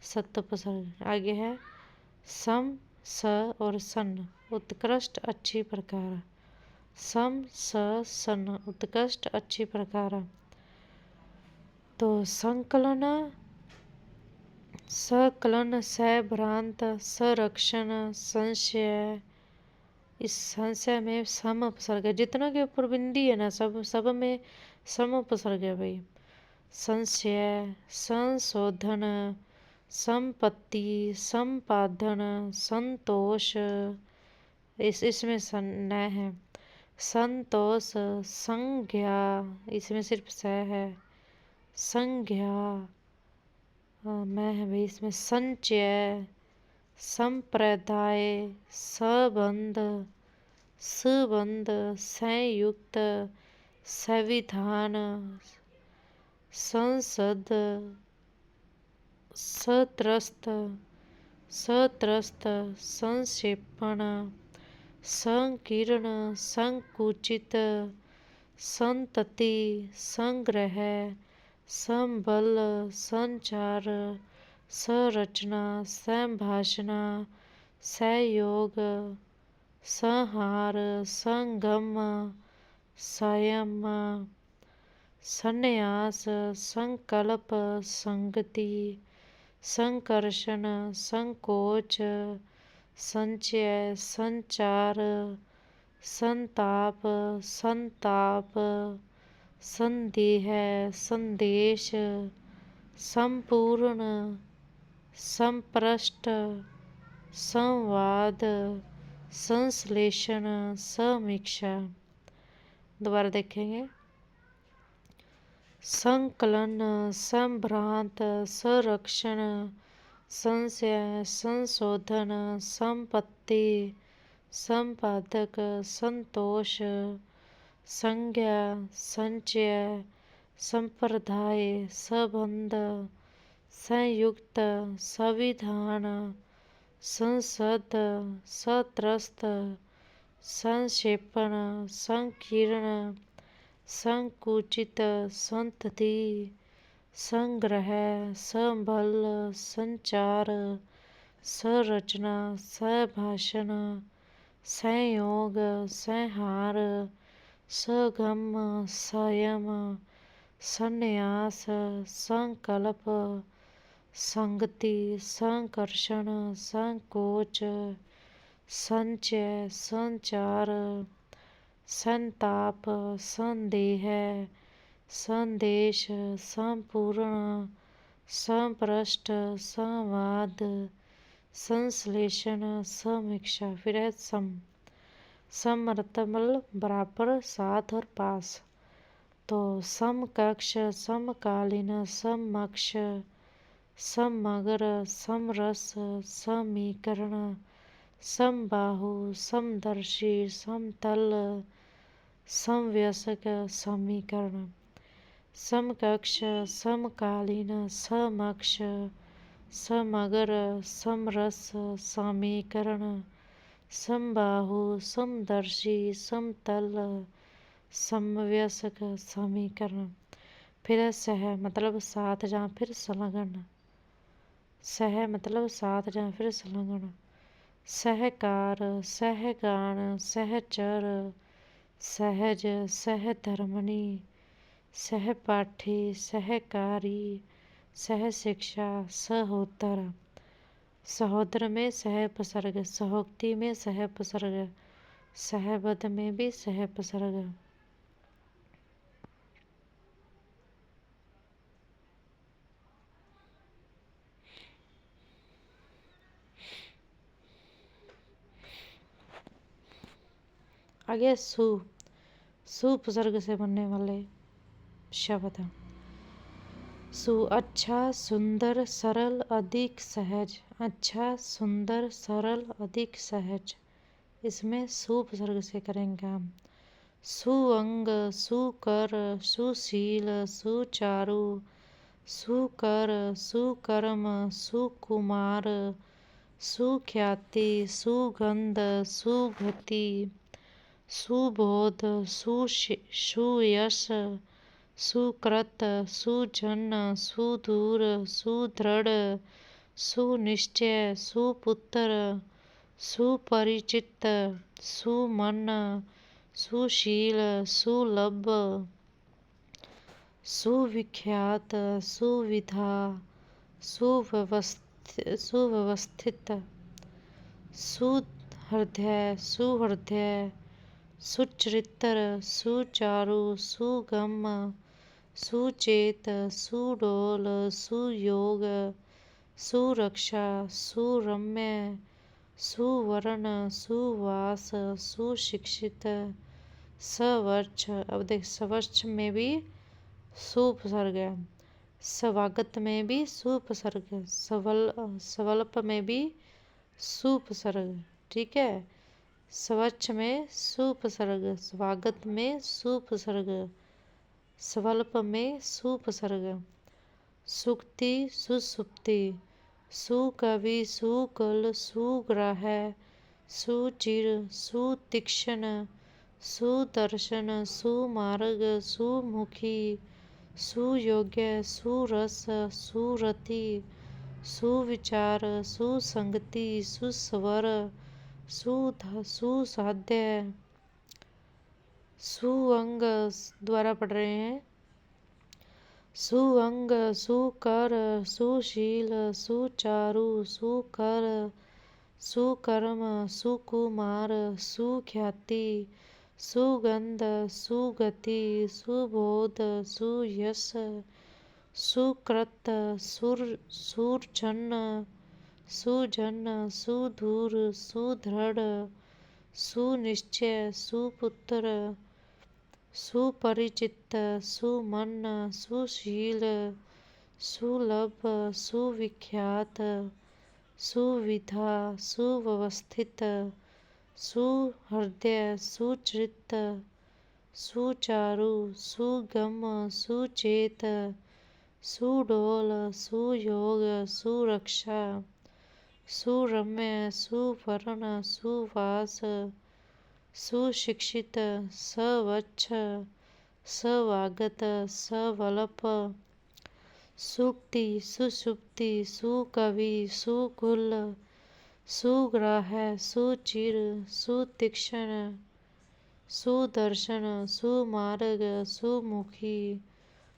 A: सत्पसर्ग। आगे है सम स और सन उत्कृष्ट अच्छी प्रकार। सम स सन उत्कृष्ट अच्छी प्रकार। तो संकलन सकलन सभ्रांत संरक्षण संशय। इस संशय में सम उपसर्ग है। जितना के ऊपर बिंदी है ना सब में सम उपसर्ग है भाई। संशय संशोधन संपत्ति संपादन संतोष इसमें न है। संतोष संज्ञा इसमें सिर्फ स है। संज्ञा मैं है भाई इसमें। संचय संप्रदाय संबंध संबंध संयुक्त संविधान संसद सत्रस्त सत्रस्त संक्षेपण संकीर्ण संकुचित संतति संग्रह संबल संचार संरचना संभाषणा सहयोग संहार संगम संयम संन्यास संकल्प संगति संकर्षण संकोच संचय संचार संताप संताप संदेह संदेश संपूर्ण संप्रष्ट संवाद संश्लेषण समीक्षा। दोबारा देखेंगे। संकलन संभ्रांत संरक्षण संशय संशोधन संपत्ति संपादक संतोष संज्ञा संचय संप्रदाय संबंध संयुक्त संविधान संसद सत्रस्त संक्षेपण संकीर्ण संकुचित संतति संग्रह संबल संचार संरचना संभाषण संयोग संहार संगम संयम संन्यास संकल्प संगति संकर्षण संकोच संचय संचार संताप संदेह संदेश संपूर्ण संप्रष्ट संवाद संश्लेषण समीक्षा। फिर है सम मतलब बराबर साथ और पास। तो समकक्ष समकालीन समक्ष समग्र समरस समीकरण समबाहु समदर्शी समतल समवयस्क समीकरण। समकक्ष समकालीन समक्ष समग्र समरस समीकरण समबाहु समदर्शी समतल समवयस्क समीकरण। फिर सह मतलब साथ जहाँ फिर संलग्न। सह मतलब साथ जहाँ फिर संलग्न। सहकार सहगान सहचर सहज सहधर्मणी सहपाठी सहकारी सहशिक्षा सहोदर। सहोदर में सहपसर्ग सहोक्ति में सहपसर्ग सहबद में भी सहपसर्ग। आगे सुपसर्ग से बनने वाले शब्द। सु अच्छा सुंदर सरल अधिक सहज। अच्छा सुंदर सरल अधिक सहज इसमें सुपसर्ग से करेंगे हम। सुअंग सुकर सुशील सुचारु सुकर सुकर्म सुकुमार सुख्याति सुगंध सुगति सुबोध, सुयश, सुकृत, सुजन, सुदूर, सुदृढ़, सुनिश्चय, सुपुत्र, सुपरिचित, सुमन, सुशील, सुलभ, सुविख्यात, सुविधा, सुव्यवस्थित, सुहृदय, सुचरित्र, सुचारु, सुगम, सुचेत, सुडोल, सुयोग, सुरक्षा, सुरम्य, सुवर्ण, सुवास, सुशिक्षित, सवर्ष। अब देख सवर्ष में भी सुपसर्ग है, स्वागत में भी सुपसर्ग, स्वल्प में भी सुपसर्ग। ठीक है, स्वच्छ में सुपसर्ग, स्वागत में सुपसर्ग, स्वल्प में सुपसर्ग। सुक्ति, सुसुप्ति, सुकवि, सुकुल, सुग्राह्य, सुचिर, सुतीक्ष्ण, सुदर्शन, सुमार्ग, सुमुखी, सुयोग्य, सुरस, सुरति, सुविचार, सुसंगति, सुस्वर, सुसाध्य, सुअंग। द्वारा पढ़ रहे हैं। सुअंग, सुकर, सुशील, सुचारु, सुकर, सुकर्म, सुकुमार, सुख्याति, सुगंध, सुगति, सुबोध, सुयश, सुकृत, सुरजन, सुजन, सुदूर, सुदृढ़, सुनिश्चय, सुपुत्र, सुपरिचित, सुमन, सुशील, सुलभ, सुविख्यात, सुविधा, सुव्यवस्थित, सुहृदय, सुचरित, सुचारु, सुगम, सुचेत, सुडोल, सुयोग, सुरक्षा, सुरम्य, सुवर्ण, सुवास, सुशिक्षित, सवच्छ, सवागत, सवल्प, सुक्ति, सुसुप्ति, सुकवि, सुकुल, सुग्राह्य, सुचिर, सुतीक्ष्ण, सुदर्शन, सुमार्ग, सुमुखी,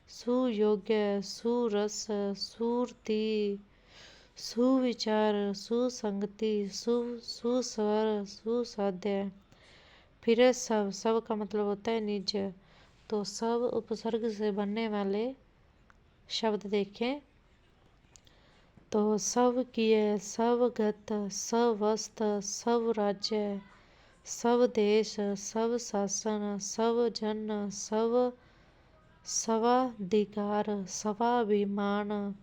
A: सुयोग्य, सुरस, सुरति, सुविचार, सुसंगति, सुस्वर, सुसाध्य। फिर सब का मतलब होता है निज। तो सब उपसर्ग से बनने वाले शब्द देखें तो सब किए, सब गत, सब वस्त, सब राज्य, सब देश, सब शासन, सब जन, सब स्वाधिकार, स्वाभिमान,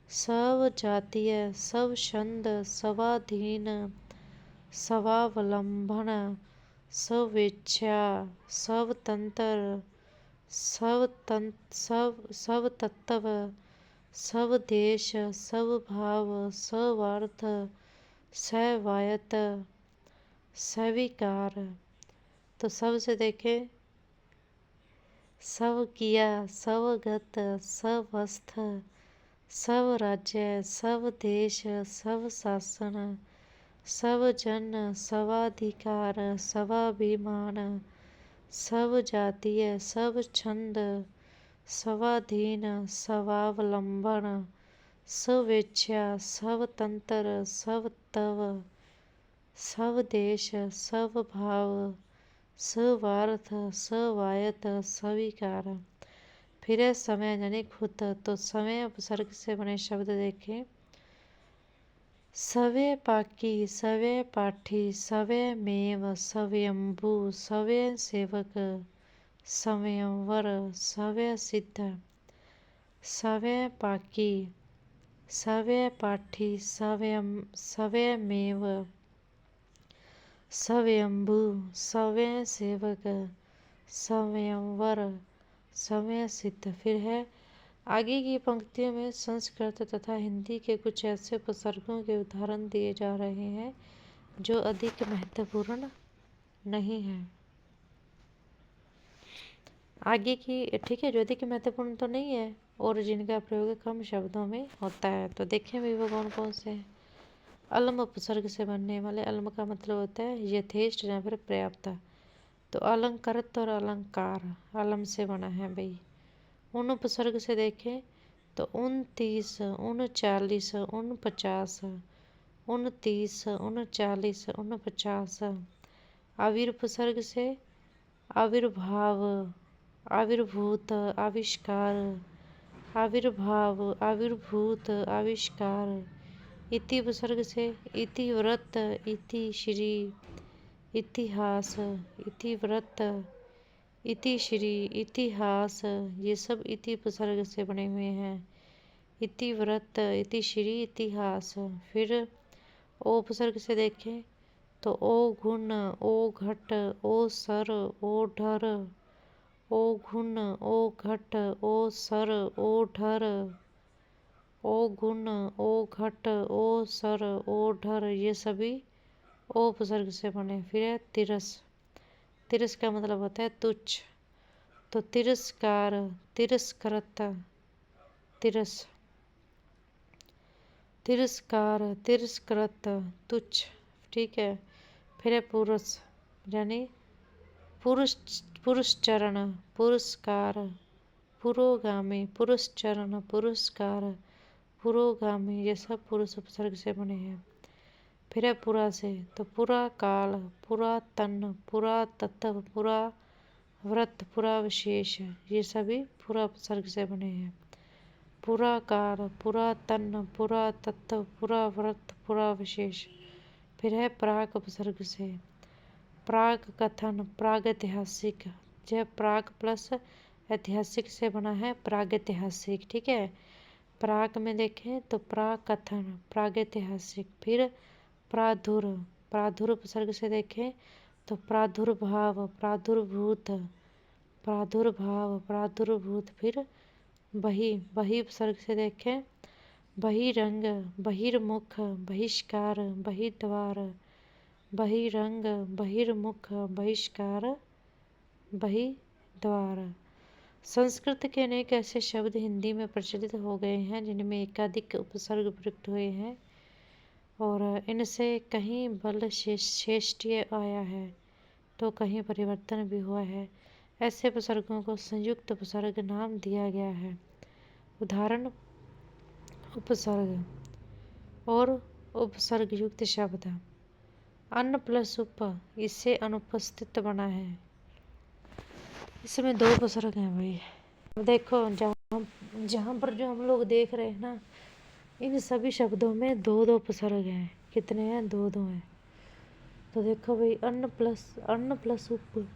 A: सब जातीय, सब छंद, स्वाधीन, स्वावलंबन, स्वेच्छा, स्वतंत्र, स्वतत्व, स्वदेश, स्वभाव, स्वार्थ, स्वायत्त, स्वीकार। तो सब से देखें, सब किया, सब गत, सब वस्थ, सब राज्य, सब देश, सब शासन, सब जन, स्वाधिकार, स्वाभिमान, सब जातीय, सब छंद, स्वाधीन, स्वावलंबन, स्वेच्छा, स्वतंत्र, स्वत्व, स्वदेश, स्वभाव, स्वार्थ, स्वायत्त, स्वीकार। फिर है समय यानी खुद। तो समय उपसर्ग से बने शब्द देखें। सवे पाकी, सवे पाठी, सवयमेव, सवयंभू, सवय सेवक, स्वयंवर, सवय सिद्ध। सवय पाकी, सवय पाठी, सवयमेव, स्वयंभू, सवय सेवक, स्वयंवर, समय सिद्ध। फिर है आगे की पंक्तियों में संस्कृत तथा हिंदी के कुछ ऐसे उपसर्गों के उदाहरण दिए जा रहे हैं जो अधिक महत्वपूर्ण नहीं हैं। आगे की, ठीक है, ज्योति की महत्वपूर्ण तो नहीं है और जिनका प्रयोग कम शब्दों में होता है। तो देखें भी वो कौन कौन से हैं। अलम उपसर्ग से बनने वाले, अलम का मतलब होता है यथेष्ट या फिर पर्याप्त। तो अलंकृत और अलंकार अलम से बना है भाई। उन उपसर्ग से देखें तो 29, 39, 49, 29, 39, 49। आविर उपसर्ग से आविर्भाव, आविर्भूत, आविष्कार, आविर्भाव, आविर्भूत, आविष्कार। इति उपसर्ग से इतिव्रत, इति श्री, इतिहास, इतिव्रत, इति श्री, इतिहास, ये सब इति उपसर्ग से बने हुए हैं। इतिव्रत, इति श्री, इतिहास। फिर ओ उपसर्ग से देखें तो ओ गुण, ओ घट, ओ सर, ओ ढर, ओ गुण, ओ घट, ओ सर, ओ ढर, ओ गुण, ओ घट, ओ सर, ओ ढर, ये सभी ओ उपसर्ग से बने। फिर है तिरस। तिरस का मतलब होता है तुच्छ। तो तिरस्कार, तिरस्कृत, तिरस, तिरस्कार, तिरस्कृत, तुच्छ, ठीक है। फिर है पुरुष, यानी पुरुष, पुरुषचरण, पुरस्कार, पुरोगामी, पुरुषचरण, पुरस्कार, पुरोगामी, ये सब पुरुष उपसर्ग से बने हैं। फिर है पुरा से, तो पुरा काल, पुरातन, पुरातत्व, पुरा व्रत, पुरा विशेष, ये सभी पुरा उपसर्ग से बने हैं। पुरा काल, पुरातन, पुरातत्व, पुरा व्रत, पुरा विशेष। फिर है प्राक उपसर्ग से, प्राग कथन, प्रागैतिहासिक, यह प्राग प्लस ऐतिहासिक से बना है, प्रागैतिहासिक, ठीक है। प्राग में देखें तो प्राकथन, प्रागैतिहासिक। फिर प्रादुर, प्रादुर उपसर्ग से देखें तो प्रादुर्भाव, प्रादुर्भूत, प्रादुर्भाव, प्रादुर्भूत। फिर बही, बही उपसर्ग से देखें बहिरंग, बहिर्मुख, बहिष्कार, बहिद्वार, बहिरंग, बहिर्मुख, बहिष्कार, बहिद्वार। संस्कृत के अनेक ऐसे शब्द हिंदी में प्रचलित हो गए हैं जिनमें एकाधिक उपसर्ग प्रयुक्त हुए हैं और इनसे कहीं बल शेष्ट्य आया है तो कहीं परिवर्तन भी हुआ है। ऐसे उपसर्गों को संयुक्त उपसर्ग नाम दिया गया है। उदाहरण उपसर्ग और उपसर्ग युक्त शब्द। अन्न प्लस उप, इससे अनुपस्थित बना है। इसमें दो उपसर्ग हैं भाई। देखो जहाँ पर जो हम लोग देख रहे हैं ना, इन सभी शब्दों में दो दो उपसर्ग हैं। कितने हैं? दो दो हैं। तो देखो भाई, अन्न प्लस उप,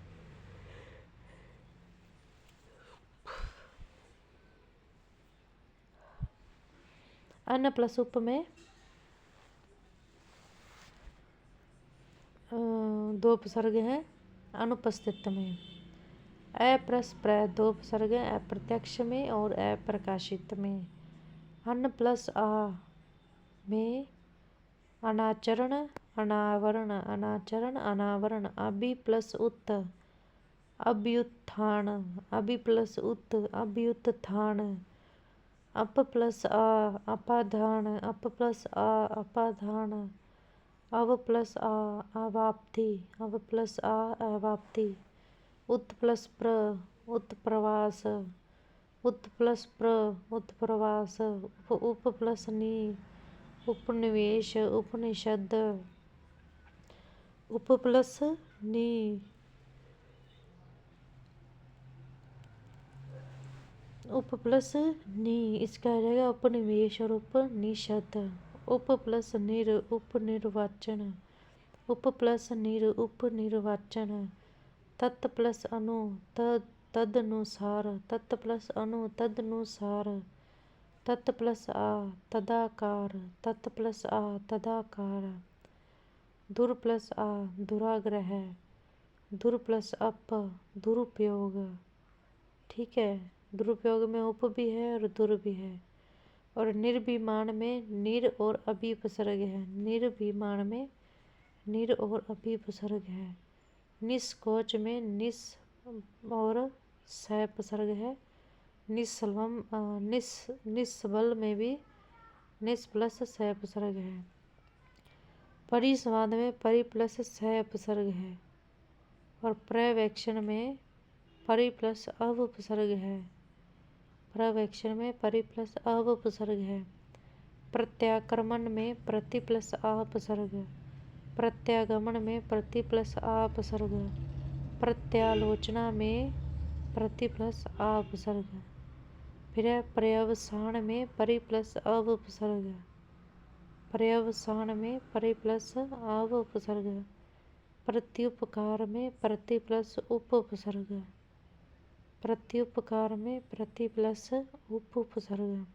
A: अन्न प्लस उप में दो उपसर्ग हैं अनुपस्थित में। अ प्लस प्र, दो उपसर्ग हैं अप्रत्यक्ष में और अप्रकाशित में। अन्न प्लस आ में अनाचरण, अनावरण, अनाचरण, अनावरण। अभि प्लस उत, अभ्युत्थान, अभि प्लस उत, अभ्युत्थान। अप प्लस आ, अपाधान, अप प्लस आ, अपाधान। अव प्लस आ, अवाप्ति, अव प्लस आ, अवाप्ति। उत प्लस प्र, उत्प्रवास, उत प्लस प्र, उत्प्रवास। उप प्लस नी, उपनिवेश, उपनिषद। उप प्लस नी, उप प्लस नी, इसका आ जाएगा उपनिवेश और उपनिषद। उप प्लस निर, उपनिर्वाचन, उप प्लस निर, उपनिर्वाचन। तत् प्लस अनु, तदनुसार, तत् प्लस अनु, तदनुसार। तत् प्लस आ, तदाकार, तत् प्लस आ, तदाकार। दुर प्लस आ, दुराग्रह, दुर प्लस अप, दुरुपयोग, ठीक है। दुरुपयोग में उप भी है और दुर भी है। और निर्विमान में निर और अभी उपसर्ग है। निर्विमान में निर और अभी उपसर्ग है। निष्कोच में निस और स उपसर्ग है। निस्सलम निस्बल में भी निस प्लस स उपसर्ग है। परिसंवाद में परि प्लस स उपसर्ग है। और प्रवेक्षण में परि प्लस अव उपसर्ग है। प्रवेक्षण में परि प्लस अव उपसर्ग है। प्रत्याक्रमण में प्रति प्लस आ उपसर्ग। प्रत्यागमन में प्रति प्लस आ उपसर्ग। प्रत्यालोचना में प्रति प्लस आ उपसर्ग। फिर है पर्यवसान में परि प्लस अव उपसर्ग। पर्यवसान में परि प्लस आव उपसर्ग। प्रत्युपकार में प्रति प्लस उप उपसर्ग। प्रत्युपकार में प्रति प्लस उप उपसर्ग।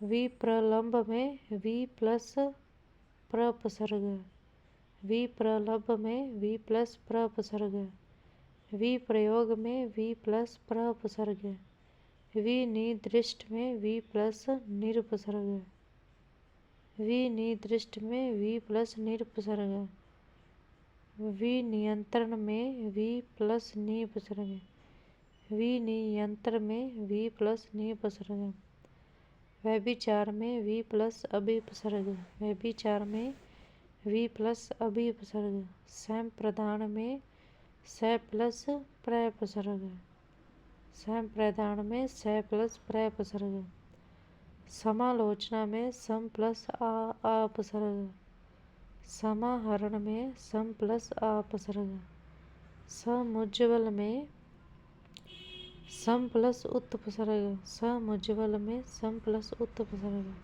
A: विप्रलंब में वी प्लस प्रपसर्ग। विप्रलंब में वी प्लस प्रपसर्ग। विप्रयोग में वी प्लस प्रपसर्ग। विनिर्दिष्ट में वी प्लस निरुपसर्ग। विनिर्दिष्ट में वी प्लस निरुपसर्ग। विनियंत्रण में वी प्लस निपसर्ग। विनियंत्रण में वी प्लस निपसर्ग। व्यभिचार में वी प्लस अभिपसर्ग। व्यभिचार में वी प्लस अभिपसर्ग। संप्रदान में स प्लस प्रपसर्ग। संप्रदान में स प्लस प्रपसर्ग। समालोचना में सम प्लस आ अपसर्ग। समाहरण में सम प्लस आ अपसर्ग। समुज्ज्वल में सम प्लस उत्पसर्ग। समुज्ज्वल में सम प्लस उत्पसर्ग।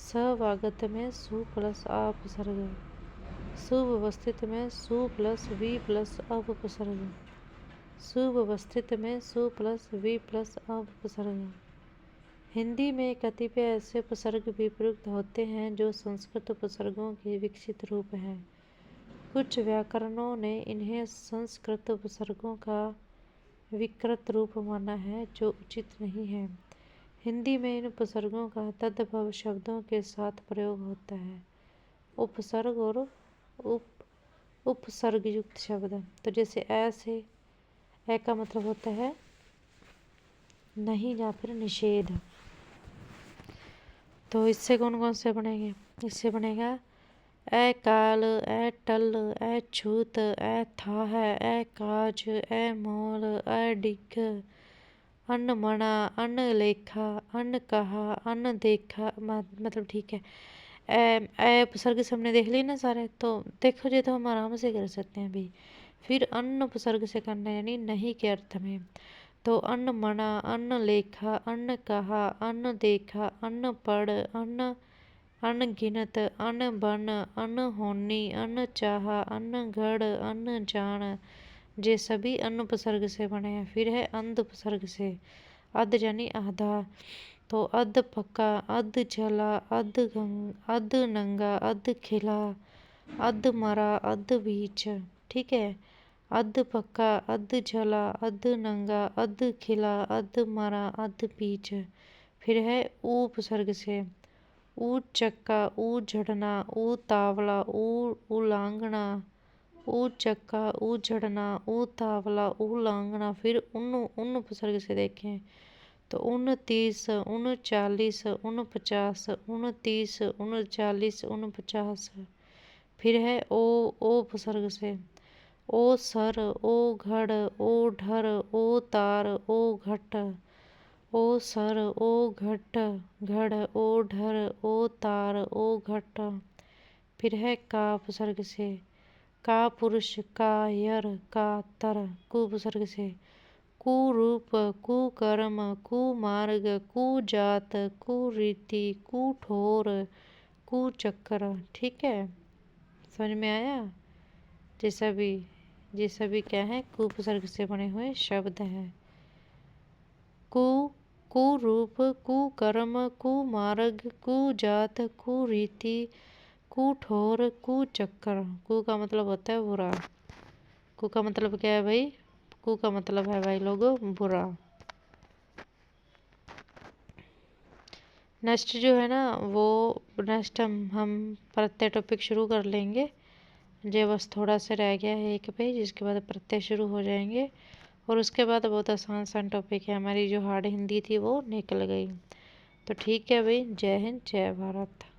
A: सवागत में सु प्लस आ उपसर्ग। सुव्यवस्थित में सु प्लस वी प्लस अव उपसर्ग। सुव्यवस्थित में सु प्लस वी प्लस अव उपसर्ग। हिंदी में कतिपय ऐसे उपसर्ग भी प्रयुक्त होते हैं जो संस्कृत उपसर्गों के विकसित रूप हैं। कुछ व्याकरणों ने इन्हें संस्कृत उपसर्गों का विकृत रूप माना है, जो उचित नहीं है। हिंदी में इन उपसर्गों का तद्भव शब्दों के साथ प्रयोग होता है। उपसर्ग और उपसर्ग युक्त शब्द, तो जैसे ऐसे ए का मतलब होता है नहीं या फिर निषेध। तो इससे कौन कौन से बनेंगे? इससे बनेगा ए काल, ए टल, ए छूत, ए थाह, ए काज, ए मोल, ए डिग, अन्न मना, अन्न लेखा, अन्न कहा, अन्न देखा, मतलब ठीक है। ए उपसर्ग से हमने देख ली ना सारे, तो देखो ये तो हम आराम से कर सकते हैं अभी। फिर अन्न उपसर्ग से करना, यानी नहीं के अर्थ में। तो अन्न मना, अन्न लेखा, अन्न कहा, अन्न देखा, अन्न पढ़, अन्न अनगिनत, अन्न बन, अन्न होनी, अन्न चाहा, अन्न गढ़, अन्न जान, ये सभी अन्न उपसर्ग से बने हैं। फिर है अंध उपसर्ग से, अध यानी आधा। तो अध पक्का, अध जला, अध नंगा, अध खिला, अध मरा, अध बीच, ठीक है। अध पक्का, अध जला, अध नंगा, अध खिला, अध मरा, अध बीच। फिर है ऊ उपसर्ग से, ऊ चक्का, ऊ झड़ना, ऊ तावला, ऊ उलांगना, ऊ चक्का, ऊ झड़ना, ऊ तावला, ऊ लांगना। फिर उन उपसर्ग से देखें तो 29, 39, 49, 29, 39, 49। फिर है ओ उपसर्ग से, ओ सर, ओ घड़, ओ ढर, ओ तार, ओ घट, ओ सर, ओ घट, घड़, ओ ढर, ओ तार, ओ घट। फिर है का उपसर्ग से, का पुरुष, का यर, का तर। कु उपसर्ग से, कुरूप, कुकर्म, कुमार्ग, कुजात, कुरीति, कुठोर, कुचक्र, ठीक है। समझ में आया? ये सभी क्या है? कु उपसर्ग से बने हुए शब्द हैं। कुरूप, कुकर्म, कुमार्ग, कुजात, कुरीति, कुठोर, कुचक्र। कु का मतलब होता है बुरा। कु का मतलब क्या है भाई? कु का मतलब है भाई लोगों बुरा। नेक्स्ट जो है ना, वो नेक्स्ट हम प्रत्यय टॉपिक शुरू कर लेंगे। ये बस थोड़ा सा रह गया है एक पेज, इसके बाद प्रत्यय शुरू हो जाएंगे। और उसके बाद बहुत आसान आसान टॉपिक है, हमारी जो हार्ड हिंदी थी वो निकल गई। तो ठीक है भाई, जय हिंद जय भारत।